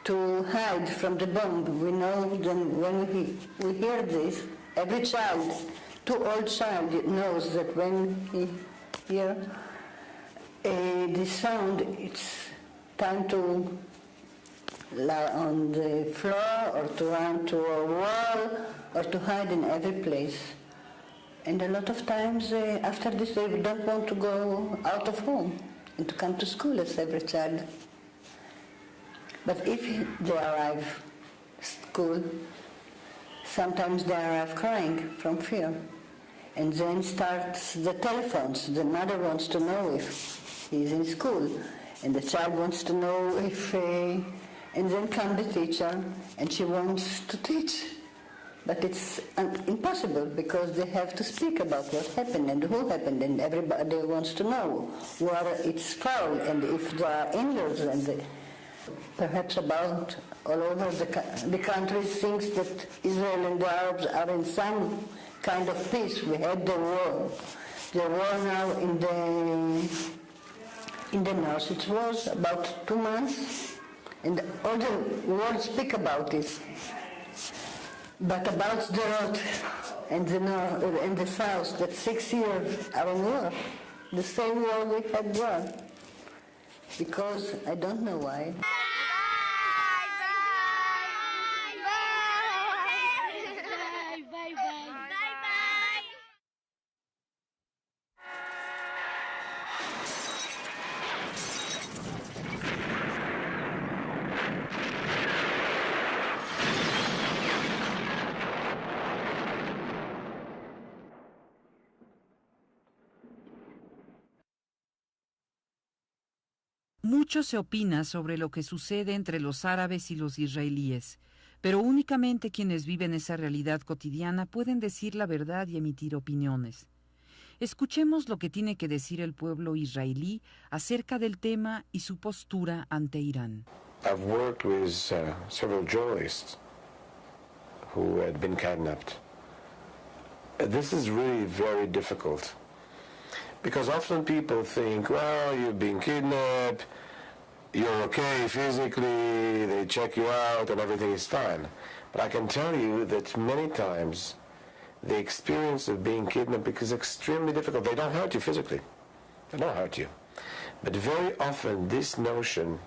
to hide from the bomb. We know that when we hear this, every child, 2-old child knows that when he hears the sound, it's time to lie on the floor or to run to a wall or to hide in every place. And a lot of times after this they don't want to go out of home and to come to school as every child. But if they arrive school, sometimes they arrive crying from fear. And then starts the telephones. The mother wants to know if he's in school, and the child wants to know if, and then comes the teacher, and she wants to teach. But it's impossible, because they have to speak about what happened and who happened, and everybody wants to know where it's foul and if there are injuries, and perhaps about all over the country thinks that Israel and the Arabs are in some kind of peace. We had the war now in the north. It was about 2 months, and all the world speak about this. But about Sderot and the north and the south, that 6 years are in war, the same war we had there. Because I don't know why. Mucho se opina sobre lo que sucede entre los árabes y los israelíes, pero únicamente quienes viven esa realidad cotidiana pueden decir la verdad y emitir opiniones. Escuchemos lo que tiene que decir el pueblo israelí acerca del tema y su postura ante Irán. I've worked with several journalists who had been kidnapped. This is really very difficult because often people think, well, you've been kidnapped, you're okay physically, they check you out and everything is fine. But I can tell you that many times the experience of being kidnapped is extremely difficult. They don't hurt you physically. They don't hurt you. But very often this notion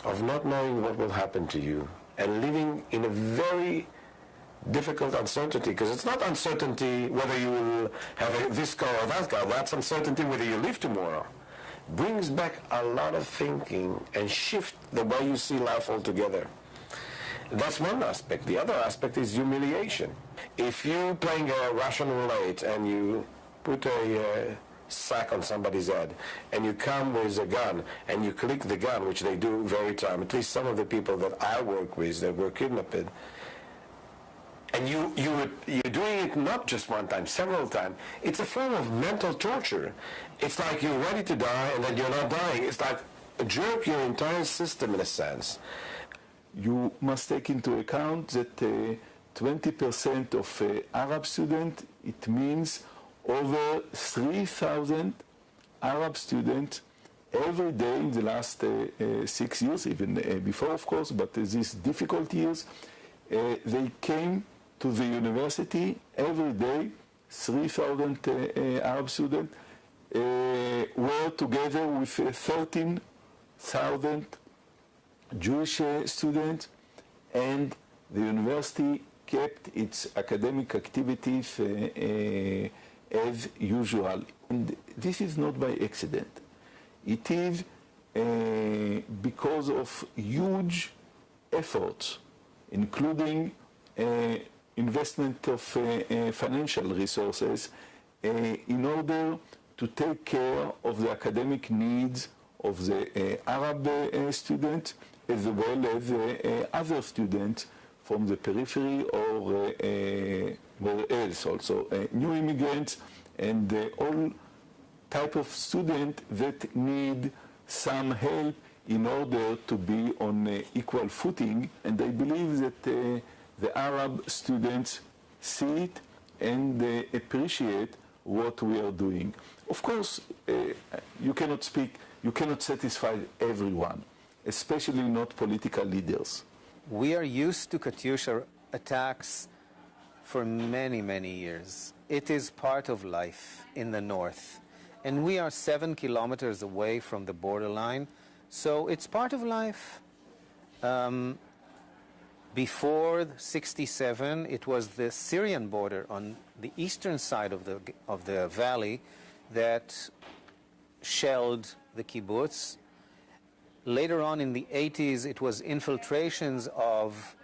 of not knowing what will happen to you and living in a very difficult uncertainty, because it's not uncertainty whether you will have this car or that car, that's uncertainty whether you live tomorrow, brings back a lot of thinking and shift the way you see life altogether. That's one aspect. The other aspect is humiliation. If you're playing a Russian roulette and you put a sack on somebody's head and you come with a gun and you click the gun, which they do very time, at least some of the people that I work with that were kidnapped, and you're doing it not just one time, several times, it's a form of mental torture. It's like you're ready to die and then you're not dying. It's like jerk your entire system in a sense. You must take into account that 20% of Arab students, it means over 3,000 Arab students every day in the last 6 years, even before, of course, but these difficult years, they came to the university every day. 3,000 Arab students were together with 13,000 Jewish students, and the university kept its academic activities as usual. And this is not by accident. It is because of huge efforts, including investment of financial resources in order to take care of the academic needs of the Arab students as well as other students from the periphery or where else also, new immigrants and all type of students that need some help in order to be on equal footing. And I believe that the Arab students see it and appreciate what we are doing. Of course, you cannot satisfy everyone, especially not political leaders. We are used to Katyusha attacks for many, many years. It is part of life in the north. And we are 7 kilometers away from the borderline, so it's part of life. Before 1967, it was the Syrian border on the eastern side of the valley that shelled the kibbutz. Later on in the 80s, it was infiltrations of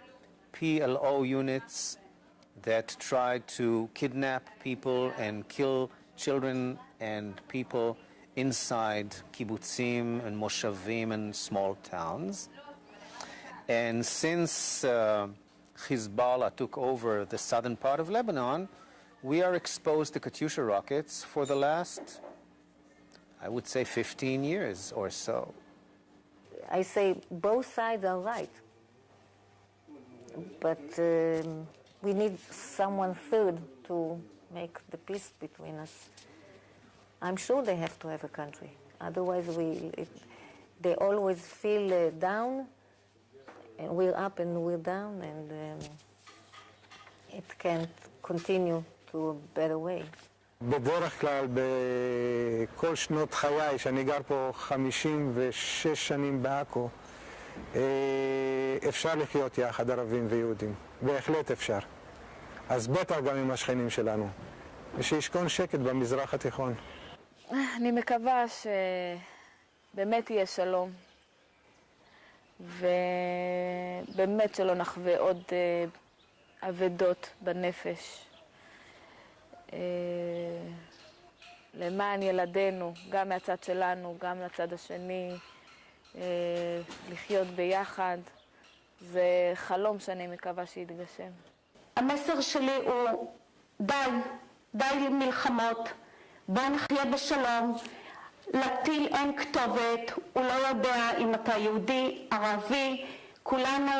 PLO units that tried to kidnap people and kill children and people inside kibbutzim and moshavim and small towns. And since Hezbollah took over the southern part of Lebanon, we are exposed to Katyusha rockets for the last, I would say, 15 years or so. I say both sides are right. But we need someone third to make the peace between us. I'm sure they have to have a country. Otherwise, they always feel down, and we're up and we're down, and it can't continue to a better way. בדרך כלל, בכל שנות חיי, שאני גר פה 56 שנים בעכו, אפשר לחיות יחד, ערבים ויהודים. בהחלט אפשר. אז בטח גם עם השכנים שלנו. ושישכון שקט במזרח התיכון. אני מקווה שבאמת יהיה שלום. ובאמת שלא נחווה עוד אבדות בנפש. למען ילדינו, גם מהצד שלנו, גם מהצד השני, לחיות ביחד. זה חלום שאני מקווה שיתגשם. המסר שלי הוא די למלחמות, בוא נחיה בשלום. לטיל אין כתובת, הוא לא יודע אם אתה יהודי, ערבי, כולנו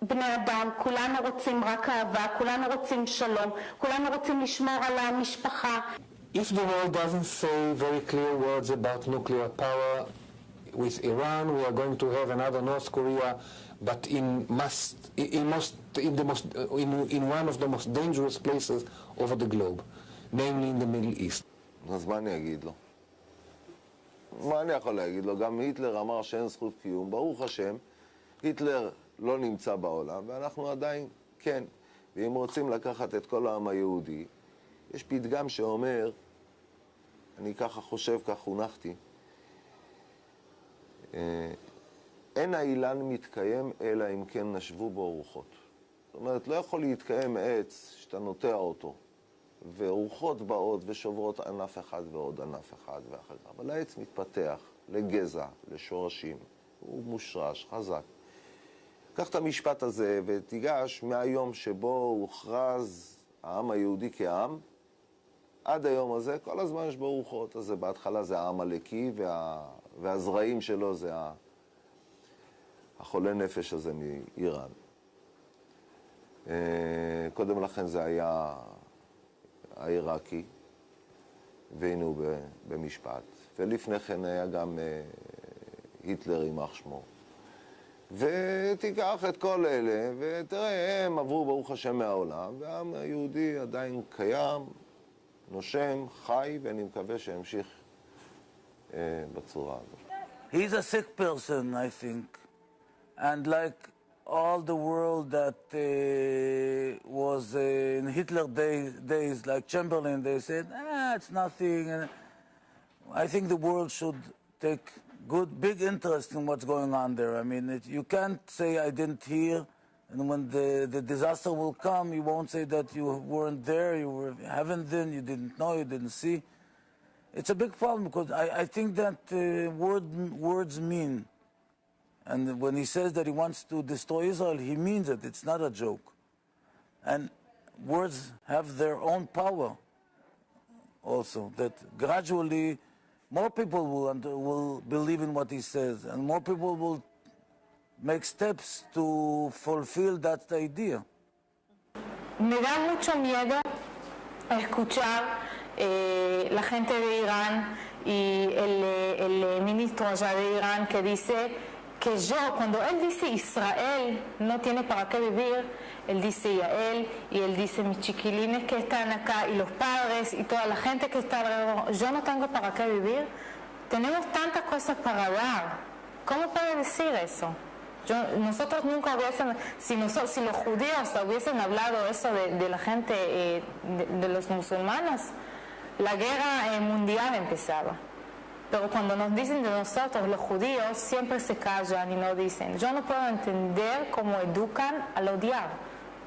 בני אדם, כולנו רוצים רק אהבה, כולנו רוצים שלום, כולנו רוצים לשמור על המשפחה. If the world doesn't say very clear words about nuclear power, with Iran we are going to have another North Korea, but in one of the most dangerous places over the globe, namely in the Middle East. אז מה אני אגיד לו? מה אני יכול להגיד לו? גם היטלר אמר שאין זכות קיום, ברוך השם, היטלר לא נמצא בעולם, ואנחנו עדיין כן. ואם רוצים לקחת את כל העם היהודי, יש פתגם שאומר, אני ככה חושב, כך חונכתי, אין האילן מתקיים אלא אם כן נשבו בו רוחות. זאת אומרת, לא יכול להתקיים עץ שאתה נוטע אותו, ורוחות באות ושוברות ענף אחד ועוד ענף אחד ואחר כך. אבל העץ מתפתח לגזע, לשורשים, הוא מושרש, חזק. קח את המשפט הזה ותיגש מהיום שבו הוכרז העם היהודי כעם, עד היום הזה, כל הזמן יש בו רוחות. אז בהתחלה זה העם הלקי, והזרעים שלו זה החולה נפש הזה מאיראן. קודם לכן זה היה העיראקי, והנה הוא במשפט. ולפני כן היה גם היטלר יימח שמו. ותיקח את כל אלה, ותראה, הם עברו ברוך השם מהעולם, והעם היהודי עדיין קיים, נושם, חי, ואני מקווה שימשיך בצורה הזאת. He's a sick person, I think. And like all the world that was in Hitler days, like Chamberlain, they said, it's nothing. And I think the world should take big interest in what's going on there. I mean, you can't say I didn't hear, and when the disaster will come, you won't say that you weren't there, you haven't been, you didn't know, you didn't see. It's a big problem because I think that words mean. And when he says that he wants to destroy Israel, he means it. It's not a joke. And words have their own power also, that gradually more people will believe in what he says, and more people will make steps to fulfill that idea. Me da mucho miedo escuchar la gente de Irán y el ministro allá de Irán que dice que cuando él dice Israel no tiene para qué vivir, él dice Yael y él dice mis chiquilines que están acá y los padres y toda la gente que está alrededor, yo no tengo para qué vivir. Tenemos tantas cosas para dar. ¿Cómo puede decir eso? Nosotros nunca hubiesen, si los judíos hubiesen hablado eso de la gente, de los musulmanes, la guerra mundial empezaba. Pero cuando nos dicen de nosotros, los judíos, siempre se callan y no dicen. Yo no puedo entender cómo educan al odiar.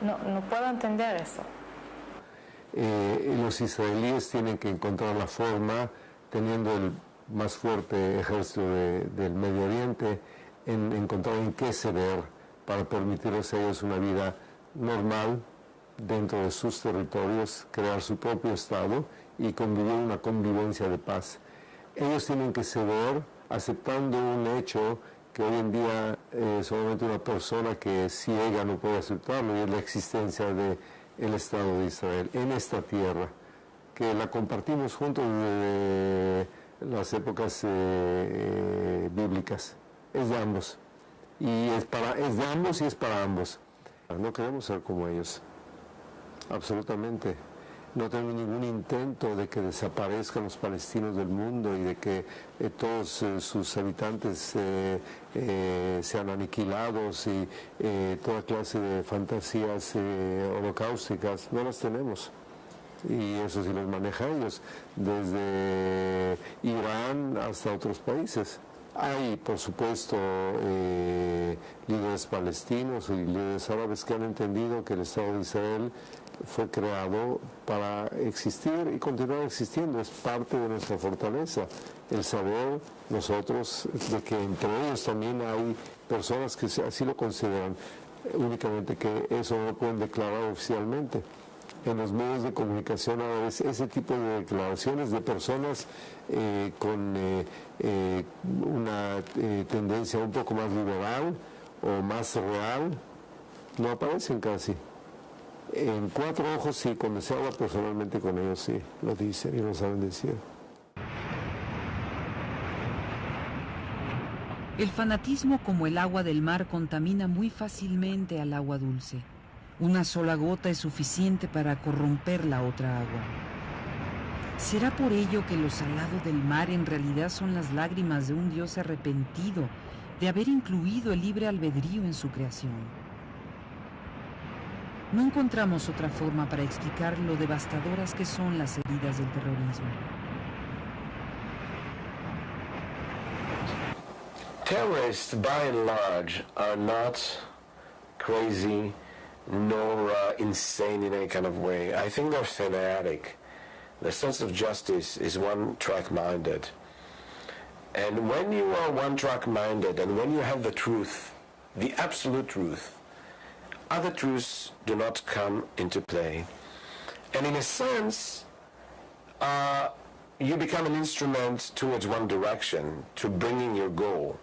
No puedo entender eso. Los israelíes tienen que encontrar la forma, teniendo el más fuerte ejército del Medio Oriente, en encontrar en qué ceder para permitirles a ellos una vida normal dentro de sus territorios, crear su propio Estado y convivir una convivencia de paz. Ellos tienen que ceder aceptando un hecho que hoy en día solamente una persona que es ciega no puede aceptarlo, y es la existencia del Estado de Israel en esta tierra, que la compartimos juntos desde las épocas bíblicas. Es de ambos. Y es de ambos y es para ambos. No queremos ser como ellos. Absolutamente. No tenemos ningún intento de que desaparezcan los palestinos del mundo y de que todos sus habitantes sean aniquilados y toda clase de fantasías holocausticas. No las tenemos. Y eso sí los maneja ellos, desde Irán hasta otros países. Hay, por supuesto, líderes palestinos y líderes árabes que han entendido que el Estado de Israel fue creado para existir y continuar existiendo. Es parte de nuestra fortaleza, el saber nosotros de que entre ellos también hay personas que así lo consideran, únicamente que eso no lo pueden declarar oficialmente. en los medios de comunicación ahora es ese tipo de declaraciones de personas con una tendencia un poco más liberal o más real, no aparecen casi. En Cuatro Ojos sí, cuando se habla personalmente con ellos sí, lo dicen y lo saben decir. El fanatismo como el agua del mar contamina muy fácilmente al agua dulce. Una sola gota es suficiente para corromper la otra agua. ¿Será por ello que lo salado del mar en realidad son las lágrimas de un Dios arrepentido de haber incluido el libre albedrío en su creación? No encontramos otra forma para explicar lo devastadoras que son las heridas del terrorismo. Terrorists, by and large, are not crazy nor insane in any kind of way. I think they're fanatic. Their sense of justice is one-track-minded. And when you are one-track-minded and when you have the truth, the absolute truth, other truths do not come into play. And in a sense, you become an instrument towards one direction, to bringing your goal.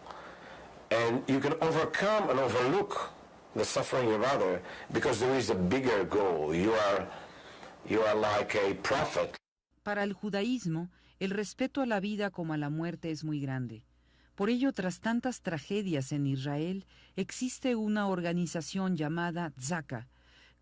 And you can overcome and overlook the suffering of others because there is a bigger goal. You are like a prophet. Para el judaísmo, el respeto a la vida como a la muerte es muy grande. Por ello, tras tantas tragedias en Israel, existe una organización llamada Tzaka,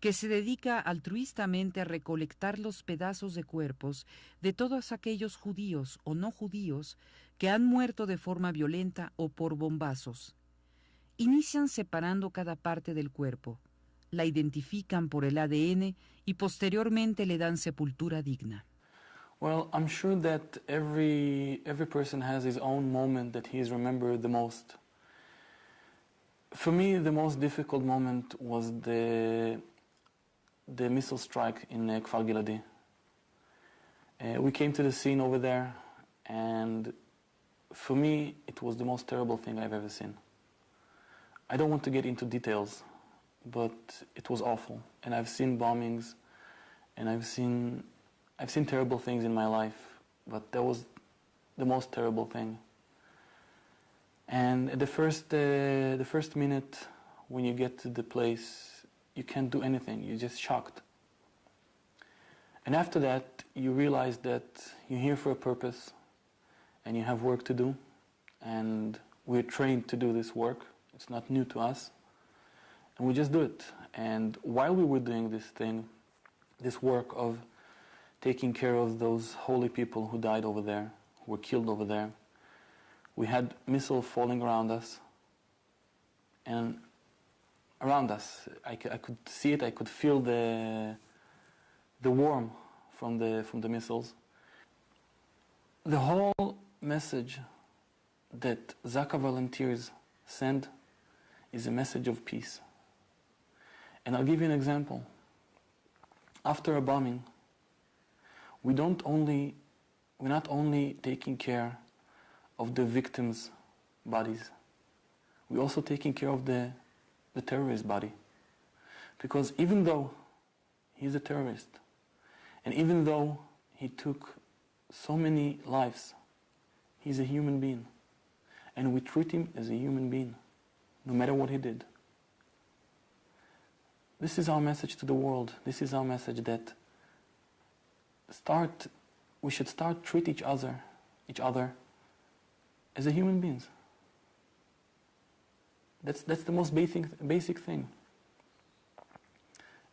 que se dedica altruistamente a recolectar los pedazos de cuerpos de todos aquellos judíos o no judíos que han muerto de forma violenta o por bombazos. Inician separando cada parte del cuerpo, la identifican por el ADN y posteriormente le dan sepultura digna. Well, I'm sure that every person has his own moment that he's remembered the most. For me, the most difficult moment was the missile strike in Kfar Giladi. We came to the scene over there, and for me, it was the most terrible thing I've ever seen. I don't want to get into details, but it was awful. And I've seen bombings, and I've seen terrible things in my life, but that was the most terrible thing. And at the first minute when you get to the place, you can't do anything. You're just shocked. And after that, you realize that you're here for a purpose, and you have work to do, and we're trained to do this work. It's not new to us, and we just do it. And while we were doing this thing, this work of taking care of those holy people who died over there, who were killed over there, we had missiles falling around us, and around us, I could see it, I could feel the warmth from the missiles. The whole message that Zaka volunteers send is a message of peace. And I'll give you an example. After a bombing, we're not only taking care of the victims' bodies, we're also taking care of the terrorist body. Because even though he's a terrorist, and even though he took so many lives, he's a human being. And we treat him as a human being, no matter what he did. This is our message to the world. This is our message that we should start treat each other as a human beings. That's the most basic thing.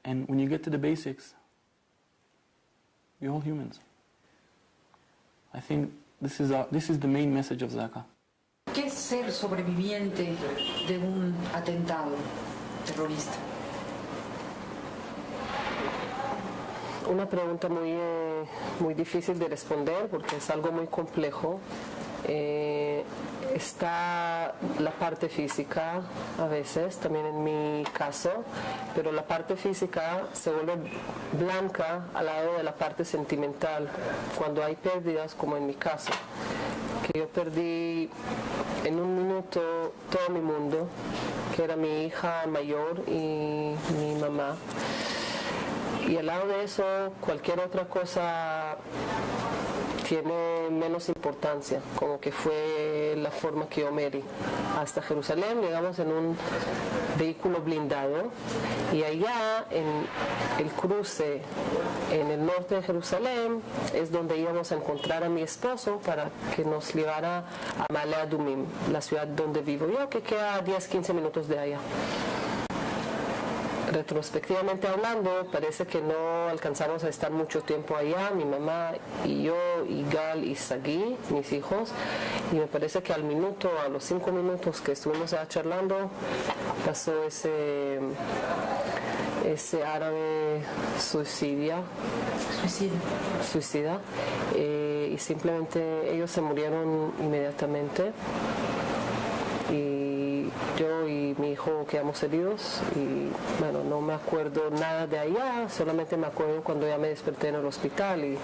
And when you get to the basics, we're all humans. I think this is the main message of Zaka. ¿Qué es ser sobreviviente de un atentado terrorista? Una pregunta muy difícil de responder porque es algo muy complejo. Está la parte física a veces, también en mi caso, pero la parte física se vuelve blanca al lado de la parte sentimental cuando hay pérdidas, como en mi caso, que yo perdí en un minuto todo mi mundo, que era mi hija mayor y mi mamá. Y al lado de eso, cualquier otra cosa tiene menos importancia, como que fue la forma que yo me di. Hasta Jerusalén llegamos en un vehículo blindado y allá en el cruce en el norte de Jerusalén es donde íbamos a encontrar a mi esposo para que nos llevara a Ma'ale Adumim, la ciudad donde vivo yo, que queda a 10-15 minutos de allá. Retrospectivamente hablando, parece que no alcanzamos a estar mucho tiempo allá, mi mamá y yo, y Gal y Sagui, mis hijos, y me parece que a los 5 minutos que estuvimos allá charlando, pasó ese árabe suicida, y simplemente ellos se murieron inmediatamente. Y yo y mi hijo quedamos heridos y bueno, no me acuerdo nada de allá, solamente me acuerdo cuando ya me desperté en el hospital y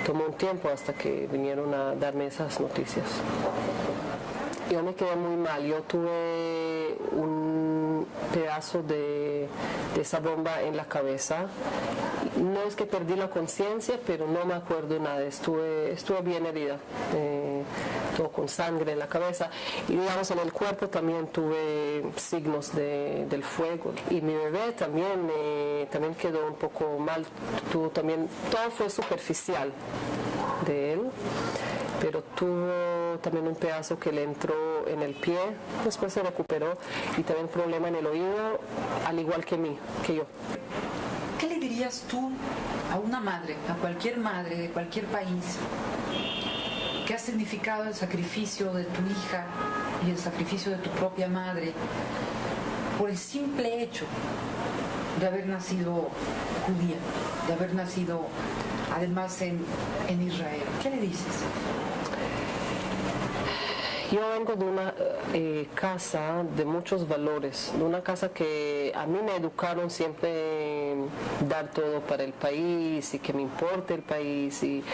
tomó un tiempo hasta que vinieron a darme esas noticias. Yo me quedé muy mal, yo tuve un pedazo de esa bomba en la cabeza. No es que perdí la conciencia, pero no me acuerdo nada, estuve bien herida, todo con sangre en la cabeza y digamos en el cuerpo también tuve signos del fuego y mi bebé también quedó un poco mal, todo fue superficial de él, pero tuvo también un pedazo que le entró en el pie, después se recuperó y también problema en el oído, al igual que yo. ¿Qué le dirías tú a una madre, a cualquier madre de cualquier país, que ha significado el sacrificio de tu hija y el sacrificio de tu propia madre por el simple hecho de haber nacido judía, de haber nacido además en Israel? ¿Qué le dices? Yo vengo de una casa de muchos valores, de una casa que a mí me educaron siempre dar todo para el país y que me importe el país y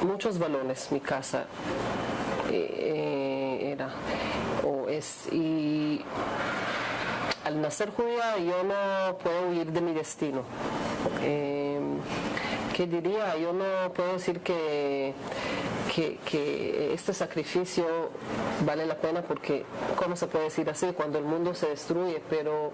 muchos valores mi casa era o es. Y al nacer judía yo no puedo huir de mi destino. ¿Qué diría? Yo no puedo decir que este sacrificio vale la pena porque, ¿cómo se puede decir así? Cuando el mundo se destruye, pero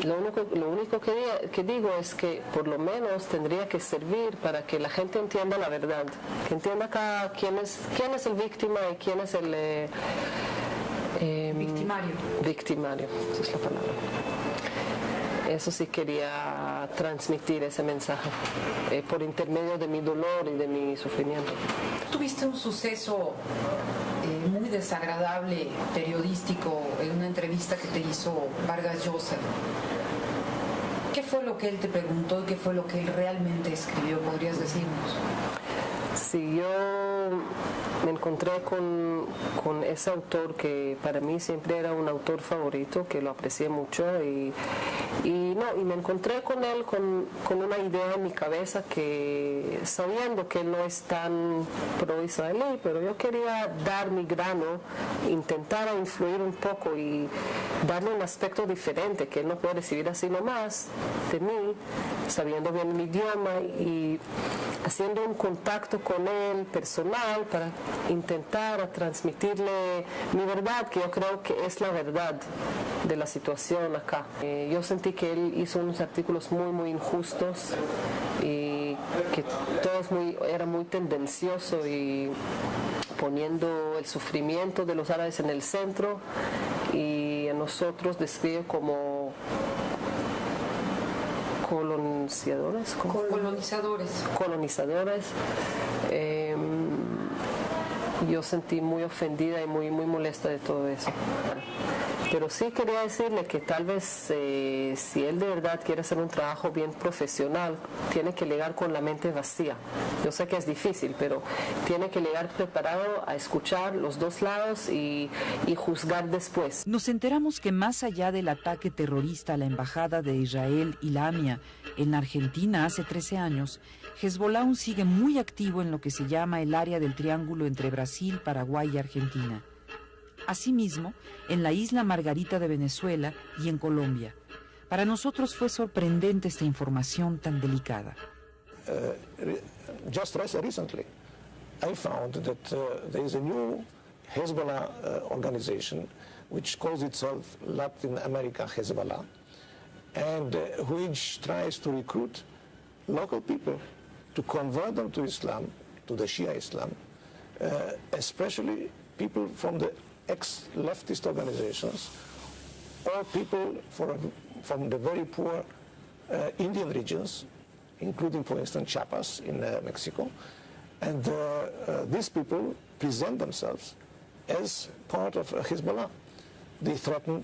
lo único que digo es que por lo menos tendría que servir para que la gente entienda la verdad, que entienda acá quién es el víctima y quién es el victimario, esa es la palabra. Eso sí quería transmitir ese mensaje por intermedio de mi dolor y de mi sufrimiento. Tuviste un suceso muy desagradable periodístico en una entrevista que te hizo Vargas Llosa. ¿Qué fue lo que él te preguntó y qué fue lo que él realmente escribió? ¿Podrías decirnos? Sí, yo me encontré con ese autor que para mí siempre era un autor favorito, que lo aprecié mucho y me encontré con él con una idea en mi cabeza que, sabiendo que él no es tan pro-israelí, pero yo quería dar mi grano, intentar influir un poco y darle un aspecto diferente, que él no puede recibir así nomás de mí, sabiendo bien el idioma y haciendo un contacto con él personal para intentar transmitirle mi verdad, que yo creo que es la verdad de la situación acá. Yo sentí que él hizo unos artículos muy, muy injustos y que todo era muy tendencioso y poniendo el sufrimiento de los árabes en el centro y a nosotros describe como colonizadores. Yo sentí muy ofendida y muy molesta de todo eso. Pero sí quería decirle que tal vez si él de verdad quiere hacer un trabajo bien profesional, tiene que llegar con la mente vacía. Yo sé que es difícil, pero tiene que llegar preparado a escuchar los dos lados y juzgar después. Nos enteramos que más allá del ataque terrorista a la embajada de Israel y la AMIA en Argentina hace 13 años, Hezbollah aún sigue muy activo en lo que se llama el área del triángulo entre Brasil, Paraguay y Argentina. Asimismo, en la isla Margarita de Venezuela y en Colombia. Para nosotros fue sorprendente esta información tan delicada. Just recently, I found that there is a new Hezbollah organization which calls itself Latin America Hezbollah, and which tries to recruit local people to convert them to Islam, to the Shia Islam, especially people from the ex-leftist organizations or people from the very poor Indian regions, including, for instance, Chiapas in Mexico. And these people present themselves as part of Hezbollah. They threaten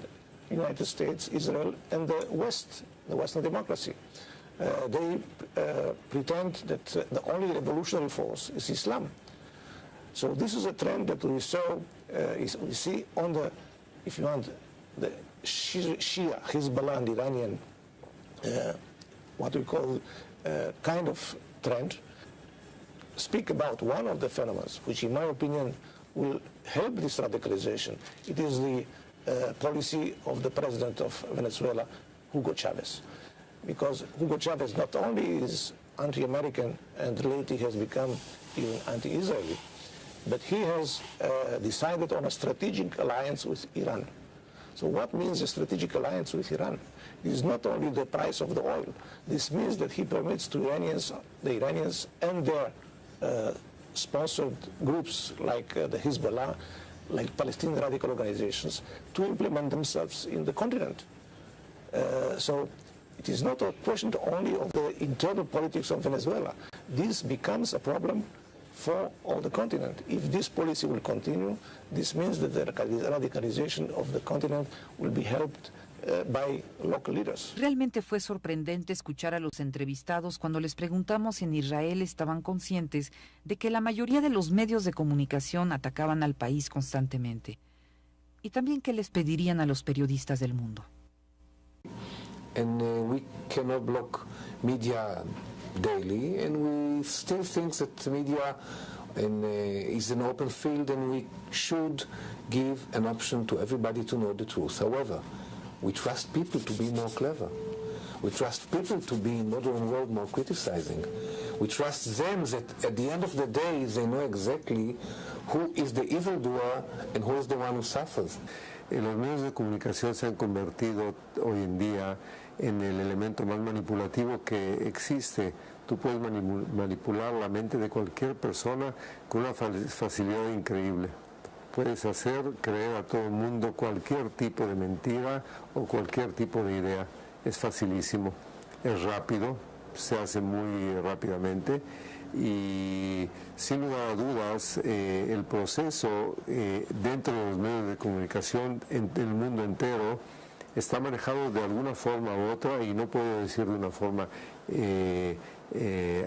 the United States, Israel, and the West, the Western democracy. They pretend that the only revolutionary force is Islam. So this is a trend that we see on the, if you want, the Shia, Hezbollah, and Iranian, what we call kind of trend. Speak about one of the phenomena, which in my opinion will help this radicalization. It is the policy of the president of Venezuela, Hugo Chavez. Because Hugo Chavez not only is anti-American and lately has become even anti-Israeli, but he has decided on a strategic alliance with Iran. So what means a strategic alliance with Iran? It is not only the price of the oil. This means that he permits to the Iranians and their sponsored groups like the Hezbollah, like Palestinian radical organizations, to implement themselves in the continent. So it is not a question only of the internal politics of Venezuela. This becomes a problem for all the continent. If this policy will continue, this means that the radicalization of the continent will be helped by local leaders. Realmente fue sorprendente escuchar a los entrevistados cuando les preguntamos si en Israel estaban conscientes de que la mayoría de los medios de comunicación atacaban al país constantemente. Y también qué les pedirían a los periodistas del mundo. And we cannot block media daily, and we still think that media is an open field, and we should give an option to everybody to know the truth. However, we trust people to be more clever. We trust people to be in modern world more criticizing. We trust them that at the end of the day they know exactly who is the evildoer and who is the one who suffers. Los medios de comunicación se han convertido hoy en día en el elemento más manipulativo que existe. Tú puedes manipular la mente de cualquier persona con una facilidad increíble. Puedes hacer creer a todo el mundo cualquier tipo de mentira o cualquier tipo de idea. Es facilísimo, es rápido, se hace muy rápidamente y sin lugar a dudas el proceso dentro de los medios de comunicación en el mundo entero está manejado de alguna forma u otra, y no puedo decir de una forma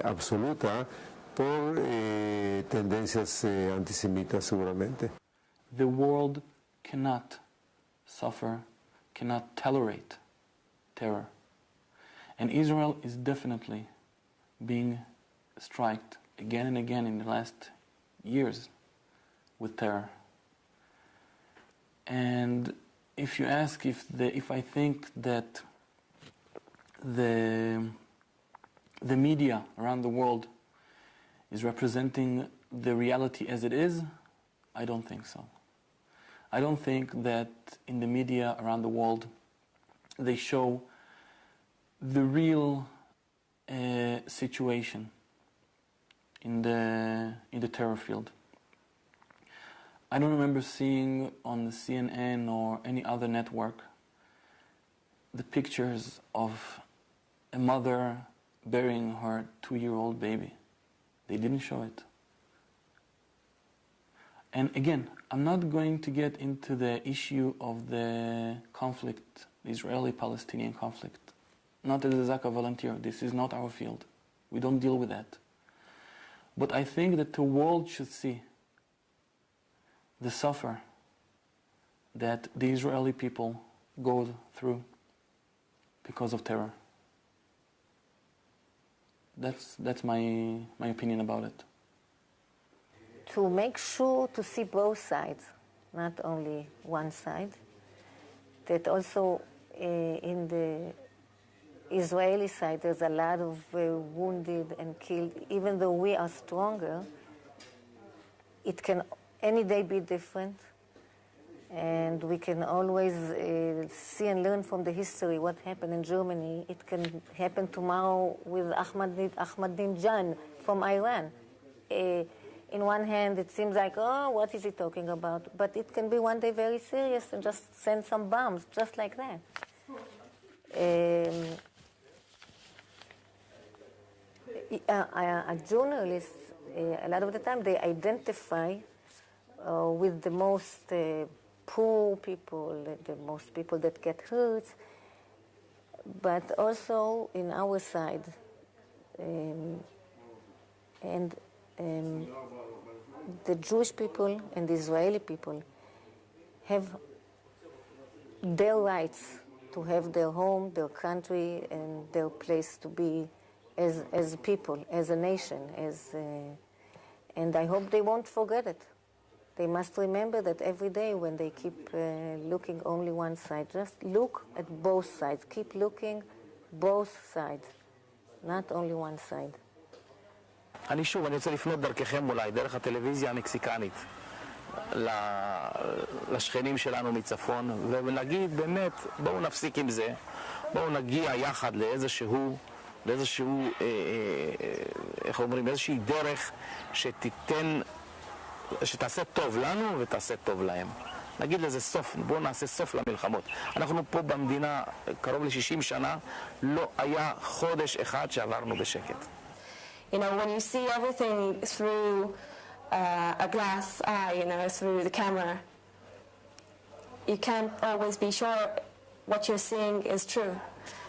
absoluta, por tendencias antisemitas seguramente. The world cannot suffer, cannot tolerate terror. And Israel is definitely being struck again and again in the last years with terror. And if you ask if I think that the media around the world is representing the reality as it is, I don't think so. I don't think that in the media around the world they show the real situation in the terror field. I don't remember seeing on the CNN or any other network the pictures of a mother burying her 2-year-old baby. They didn't show it. And again, I'm not going to get into the issue of the conflict, the Israeli-Palestinian conflict. Not as a Zaka volunteer. This is not our field. We don't deal with that. But I think that the world should see the suffer that the Israeli people go through because of terror. That's my opinion about it. To make sure to see both sides, not only one side. That also in the Israeli side there's a lot of wounded and killed. Even though we are stronger, it can any day be different. And we can always see and learn from the history what happened in Germany. It can happen tomorrow with Ahmadinejad from Iran. In one hand, it seems like, oh, what is he talking about? But it can be one day very serious and just send some bombs, just like that. A journalist, a lot of the time, they identify with the most poor people, the most people that get hurt, but also in our side. The Jewish people and the Israeli people have their rights to have their home, their country, and their place to be as people, as a nation, and I hope they won't forget it. They must remember that every day when they keep looking only one side, just look at both sides. Keep looking both sides, not only one side. אני רוצה לפנות דרככם אולי, דרך הטלוויזיה המקסיקנית, לשכנים שלנו מצפון, ולהגיד באמת, בואו נפסיק עם זה, בואו נגיע יחד לאיזשהו, איך אומרים, איזושהי דרך שתעשה טוב לנו ותעשה טוב להם. נגיד לזה סוף, בואו נעשה סוף למלחמות. אנחנו פה במדינה קרוב ל-60 שנה, לא היה חודש אחד שעברנו בשקט. You know, when you see everything through a glass eye, you know, through the camera, you can't always be sure what you're seeing is true.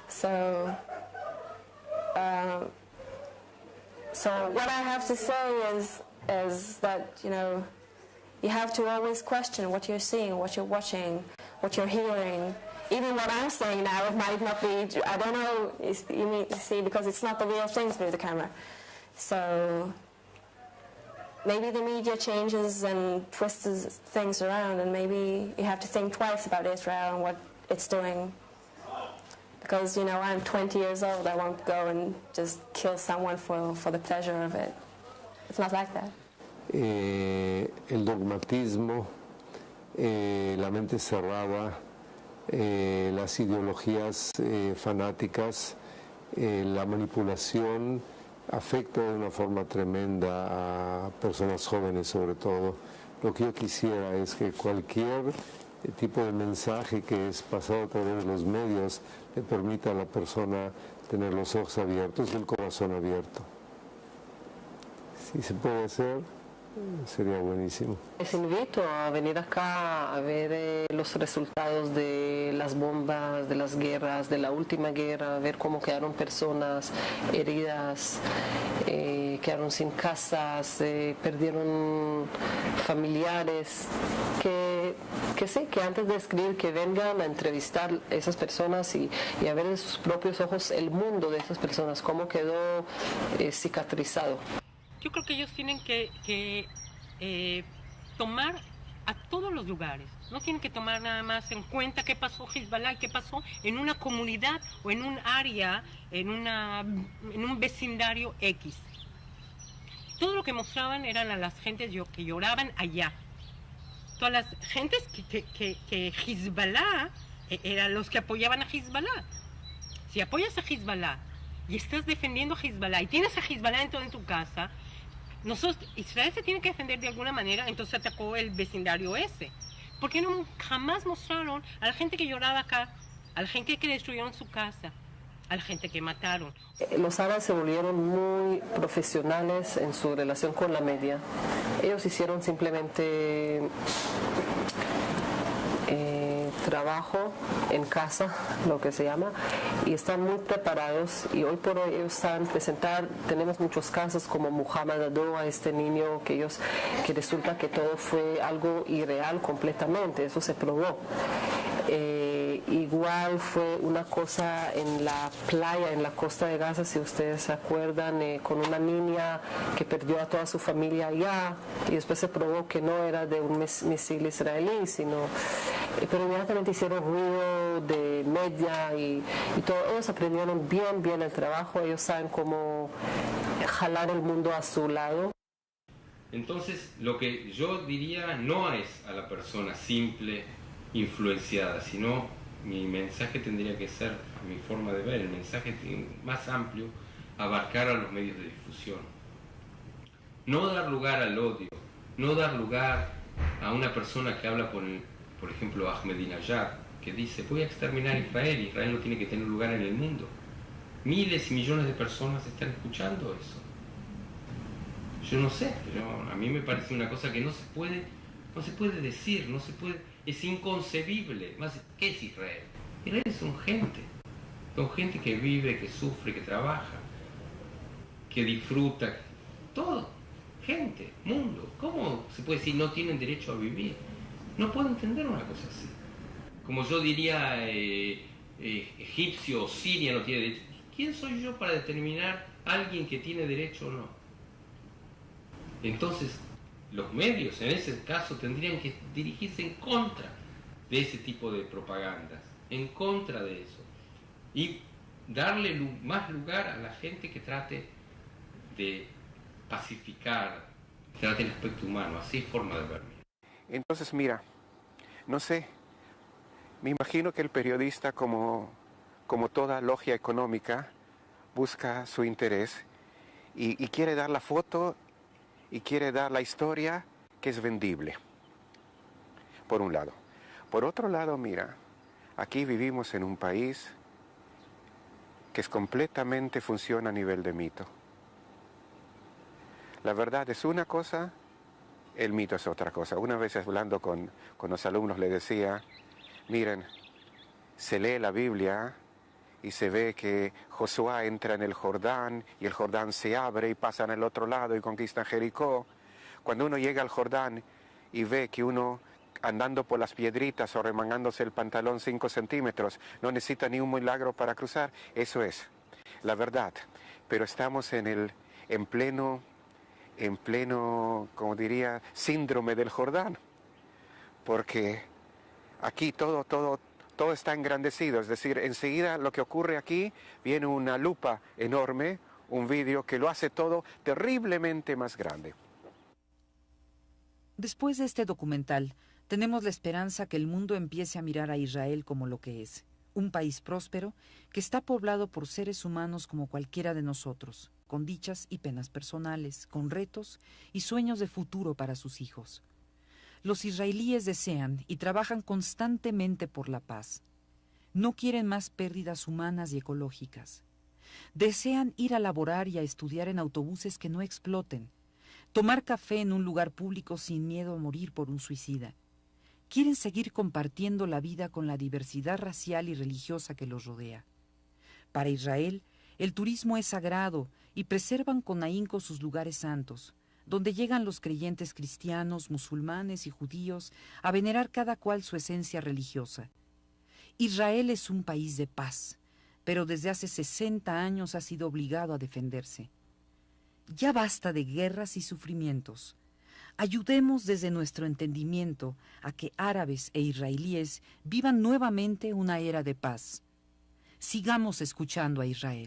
So what I have to say is that, you know, you have to always question what you're seeing, what you're watching, what you're hearing. Even what I'm saying now, it might not be, I don't know, you see, because it's not the real thing through the camera. So maybe the media changes and twists things around, and maybe you have to think twice about Israel and what it's doing. Because, you know, I'm 20 years old, I won't go and just kill someone for the pleasure of it. It's not like that. El dogmatismo, la mente cerrada, las ideologías fanáticas, la manipulación afecta de una forma tremenda a personas jóvenes sobre todo. Lo que yo quisiera es que cualquier tipo de mensaje que es pasado a través de los medios le permita a la persona tener los ojos abiertos y el corazón abierto. Si se puede hacer, sería buenísimo. Les invito a venir acá a ver los resultados de las bombas, de las guerras, de la última guerra, a ver cómo quedaron personas heridas, quedaron sin casas, perdieron familiares, que sí, que antes de escribir, que vengan a entrevistar a esas personas y a ver en sus propios ojos el mundo de esas personas, cómo quedó cicatrizado. Yo creo que ellos tienen que tomar a todos los lugares. No tienen que tomar nada más en cuenta qué pasó Hezbollah y qué pasó en una comunidad o en un área, en un vecindario X. Todo lo que mostraban eran a las gentes que lloraban allá. Todas las gentes que Hezbollah eran los que apoyaban a Hezbollah. Si apoyas a Hezbollah y estás defendiendo a Hezbollah y tienes a Hezbollah dentro de tu casa, Israel se tiene que defender de alguna manera, entonces atacó el vecindario ese. Porque jamás mostraron a la gente que lloraba acá, a la gente que destruyeron su casa, a la gente que mataron. Los árabes se volvieron muy profesionales en su relación con la media. Ellos hicieron simplemente trabajo en casa, lo que se llama, y están muy preparados, y hoy por hoy ellos saben presentar. Tenemos muchos casos como Muhammad Adoa, este niño que resulta que todo fue algo irreal completamente, eso se probó. igual fue una cosa en la playa, en la costa de Gaza, si ustedes se acuerdan, con una niña que perdió a toda su familia allá y después se probó que no era de un misil israelí, sino... pero inmediatamente hicieron ruido de media y todo. Ellos aprendieron bien el trabajo, ellos saben cómo jalar el mundo a su lado. Entonces, lo que yo diría no es a la persona simple, influenciada, sino mi mensaje tendría que ser, a mi forma de ver, el mensaje más amplio, abarcar a los medios de difusión. No dar lugar al odio, no dar lugar a una persona que habla por ejemplo, Ahmadinejad, que dice, voy a exterminar a Israel, Israel no tiene que tener lugar en el mundo. Miles y millones de personas están escuchando eso. Yo no sé, pero a mí me parece una cosa que no se puede decir, es inconcebible. Más, ¿qué es Israel? Israel son gente que vive, que sufre, que trabaja, que disfruta, todo, gente, mundo. ¿Cómo se puede decir no tienen derecho a vivir? No puedo entender una cosa así. Como yo diría, egipcio o siria no tiene derecho. ¿Quién soy yo para determinar a alguien que tiene derecho o no? Entonces, los medios en ese caso tendrían que dirigirse en contra de ese tipo de propagandas, en contra de eso, y darle más lugar a la gente que trate de pacificar, que trate el aspecto humano, así es forma de verlo. Entonces, mira, no sé, me imagino que el periodista, como toda logia económica, busca su interés y quiere dar la foto y quiere dar la historia que es vendible, por un lado. Por otro lado, mira, aquí vivimos en un país que completamente funciona a nivel de mito. La verdad es una cosa, el mito es otra cosa. Una vez hablando con los alumnos le decía, miren, se lee la Biblia y se ve que Josué entra en el Jordán y el Jordán se abre y pasan al otro lado y conquistan Jericó. Cuando uno llega al Jordán y ve que uno andando por las piedritas o remangándose el pantalón 5 centímetros no necesita ni un milagro para cruzar, eso es la verdad. Pero estamos en pleno, como diría, síndrome del Jordán, porque aquí todo está engrandecido, es decir, enseguida lo que ocurre aquí viene una lupa enorme, un vídeo que lo hace todo terriblemente más grande. Después de este documental, tenemos la esperanza que el mundo empiece a mirar a Israel como lo que es, un país próspero que está poblado por seres humanos como cualquiera de nosotros, con dichas y penas personales, con retos y sueños de futuro para sus hijos. Los israelíes desean y trabajan constantemente por la paz. No quieren más pérdidas humanas y ecológicas. Desean ir a laborar y a estudiar en autobuses que no exploten, tomar café en un lugar público sin miedo a morir por un suicida. Quieren seguir compartiendo la vida con la diversidad racial y religiosa que los rodea. Para Israel, el turismo es sagrado y preservan con ahínco sus lugares santos, donde llegan los creyentes cristianos, musulmanes y judíos a venerar cada cual su esencia religiosa. Israel es un país de paz, pero desde hace 60 años ha sido obligado a defenderse. Ya basta de guerras y sufrimientos. Ayudemos desde nuestro entendimiento a que árabes e israelíes vivan nuevamente una era de paz. Sigamos escuchando a Israel.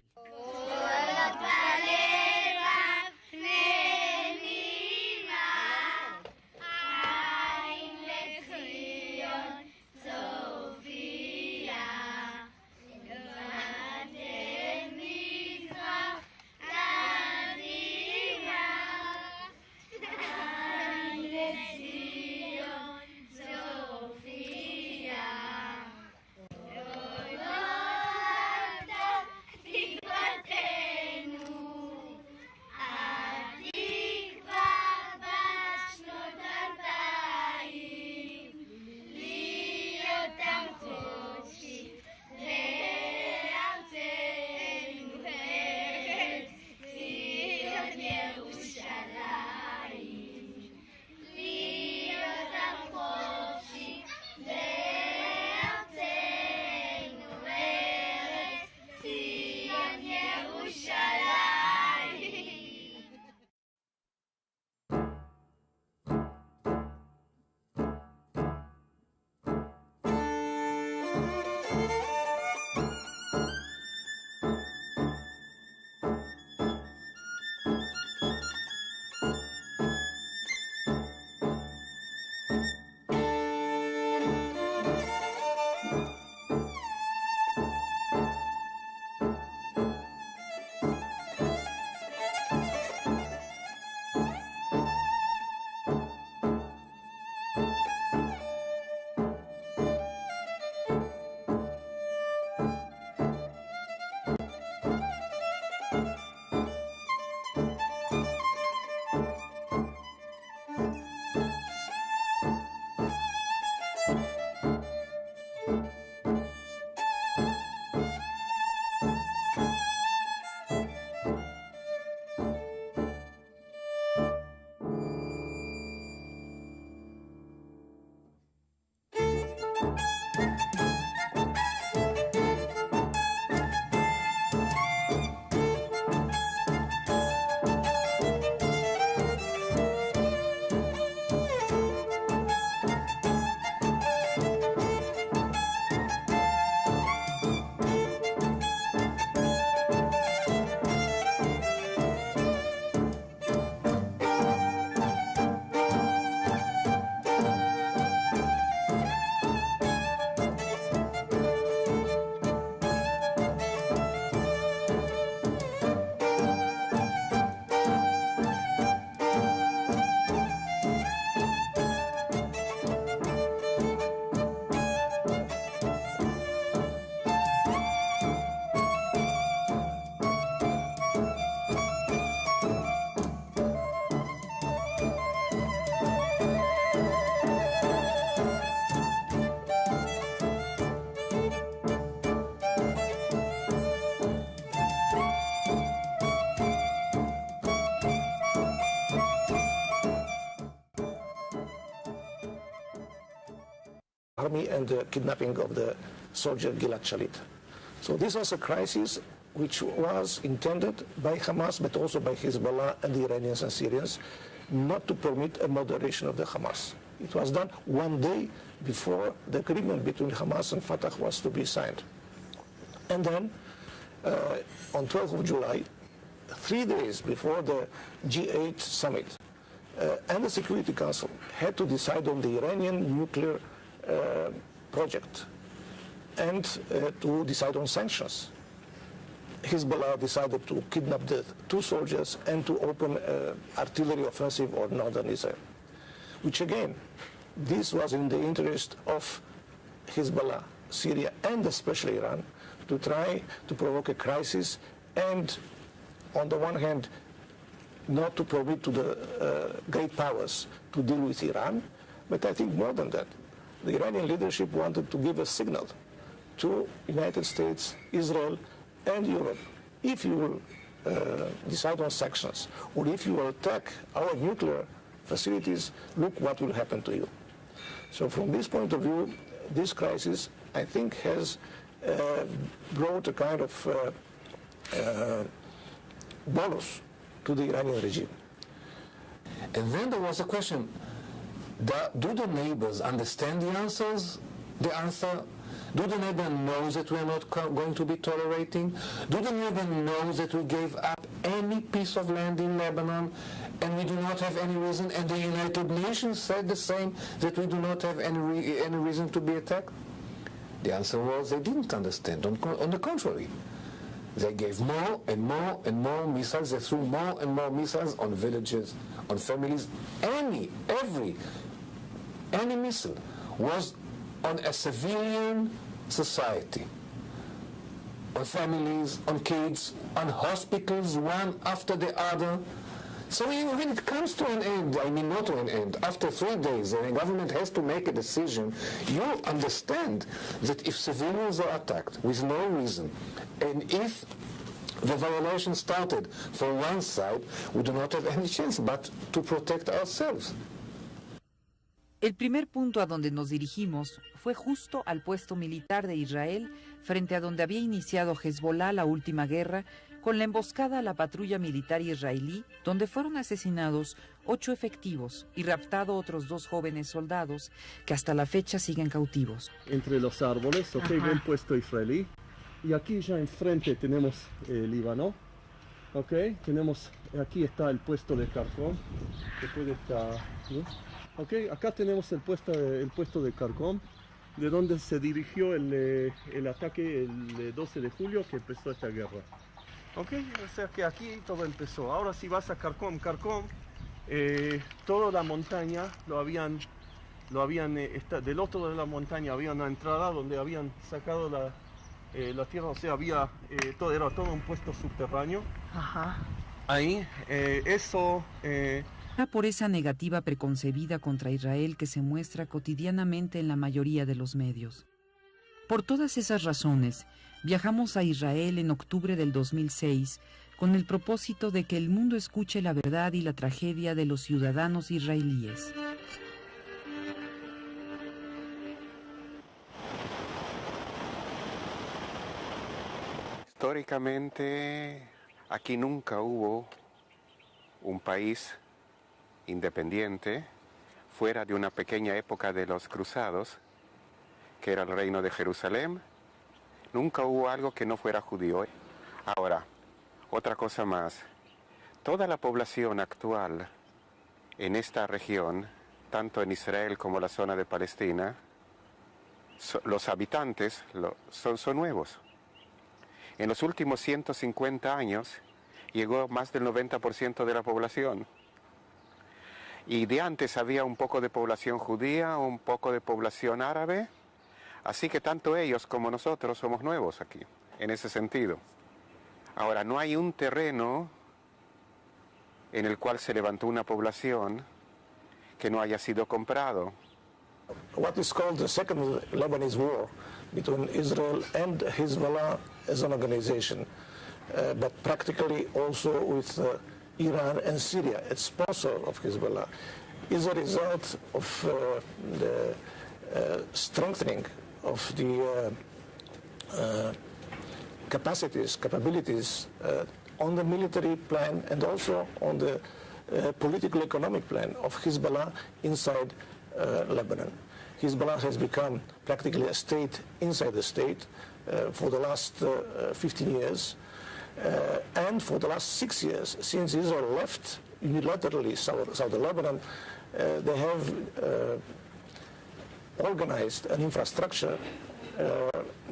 Sofía. army and the kidnapping of the soldier Gilad Shalit. So this was a crisis which was intended by Hamas, but also by Hezbollah and the Iranians and Syrians, not to permit a moderation of the Hamas. It was done one day before the agreement between Hamas and Fatah was to be signed. And then, on 12th of July, 3 days before the G8 summit, and the Security Council had to decide on the Iranian nuclear project and to decide on sanctions. Hezbollah decided to kidnap the 2 soldiers and to open artillery offensive on northern Israel, which again, this was in the interest of Hezbollah, Syria, and especially Iran, to try to provoke a crisis and, on the one hand, not to permit to the great powers to deal with Iran, but I think more than that, the Iranian leadership wanted to give a signal to United States, Israel, and Europe. If you will decide on sanctions, or if you will attack our nuclear facilities, look what will happen to you. So from this point of view, this crisis, I think, has brought a kind of bonus to the Iranian regime. And then there was a question, do the neighbors understand the answers? The answer, do the neighbor know that we are not going to be tolerating? Do the neighbor know that we gave up any piece of land in Lebanon and we do not have any reason? And the United Nations said the same, that we do not have any reason to be attacked? The answer was they didn't understand. On the contrary, they gave more and more and more missiles. They threw more and more missiles on villages, on families. Every missile was on a civilian society, on families, on kids, on hospitals, one after the other. So when it comes to an end, I mean not to an end, after 3 days, and the government has to make a decision, you understand that if civilians are attacked with no reason, and if the violation started from one side, we do not have any chance but to protect ourselves. El primer punto a donde nos dirigimos fue justo al puesto militar de Israel, frente a donde había iniciado Hezbollah la última guerra, con la emboscada a la patrulla militar israelí, donde fueron asesinados 8 efectivos y raptado otros 2 jóvenes soldados que hasta la fecha siguen cautivos. Entre los árboles, buen puesto israelí. Y aquí ya enfrente tenemos Líbano. Aquí está el puesto de Karkom. Después está, ¿no? Acá tenemos el puesto de Karkom, de donde se dirigió el ataque el 12 de julio que empezó esta guerra. O sea que aquí todo empezó. Ahora si vas a Karkom, toda la montaña del otro de la montaña había una entrada donde habían sacado la tierra, o sea, era todo un puesto subterráneo. Ajá. Ahí, eso... Por esa negativa preconcebida contra Israel que se muestra cotidianamente en la mayoría de los medios. Por todas esas razones, viajamos a Israel en octubre del 2006 con el propósito de que el mundo escuche la verdad y la tragedia de los ciudadanos israelíes. Históricamente, aquí nunca hubo un país independiente fuera de una pequeña época de los cruzados, que era el reino de Jerusalén. Nunca hubo algo que no fuera judío. Ahora, otra cosa más. Toda la población actual en esta región, tanto en Israel como la zona de Palestina, los habitantes son nuevos. En los últimos 150 años llegó más del 90% de la población. Y de antes había un poco de población judía, un poco de población árabe. Así que tanto ellos como nosotros somos nuevos aquí, en ese sentido. Ahora, no hay un terreno en el cual se levantó una población que no haya sido comprado. What is called the Second Lebanese War between Israel and Hezbollah as an organization, but practically also with Iran and Syria, a sponsor of Hezbollah, is a result of the strengthening of the capabilities on the military plan and also on the political economic plan of Hezbollah inside Lebanon. Hezbollah has become practically a state inside the state for the last 15 years. And for the last 6 years, since Israel left unilaterally southern Lebanon, they have organized an infrastructure,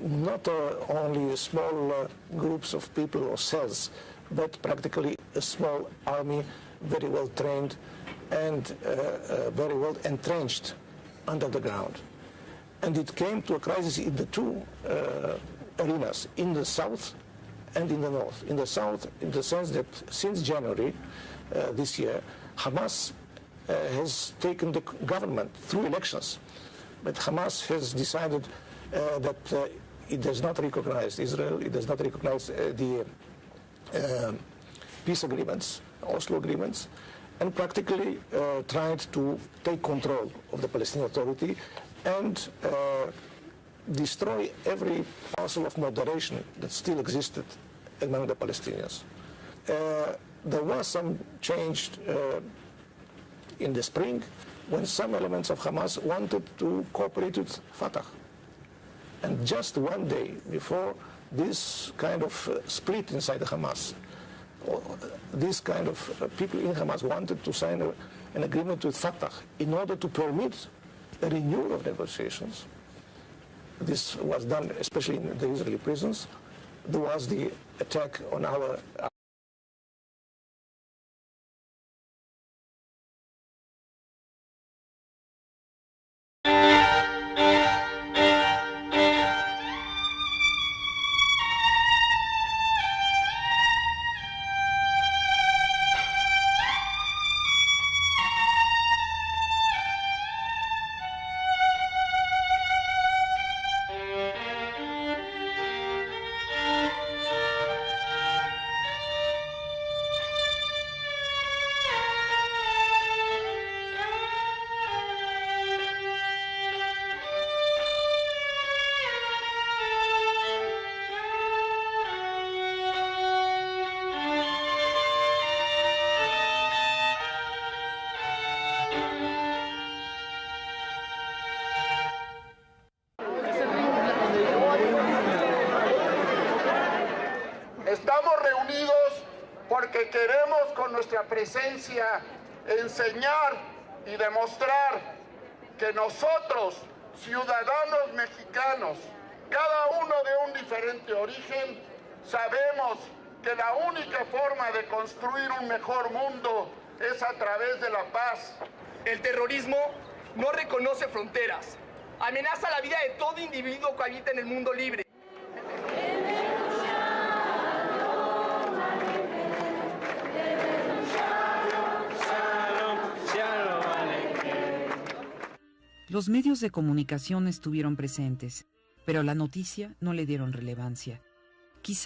not only small groups of people or cells, but practically a small army, very well trained and very well entrenched under the ground. And it came to a crisis in the two arenas, in the south and in the north. In the south, in the sense that since January this year, Hamas has taken the government through elections. But Hamas has decided that it does not recognize Israel, it does not recognize the peace agreements, Oslo agreements, and practically tried to take control of the Palestinian Authority and destroy every parcel of moderation that still existed among the Palestinians. There was some change in the spring when some elements of Hamas wanted to cooperate with Fatah. And just one day before this kind of split inside the Hamas, this kind of people in Hamas wanted to sign an agreement with Fatah in order to permit a renewal of negotiations. This was done especially in the Israeli prisons. There was the attack on our Estamos reunidos porque queremos con nuestra presencia enseñar y demostrar que nosotros, ciudadanos mexicanos, cada uno de un diferente origen, sabemos que la única forma de construir un mejor mundo es a través de la paz. El terrorismo no reconoce fronteras, amenaza la vida de todo individuo que habita en el mundo libre. Los medios de comunicación estuvieron presentes, pero a la noticia no le dieron relevancia. Quizá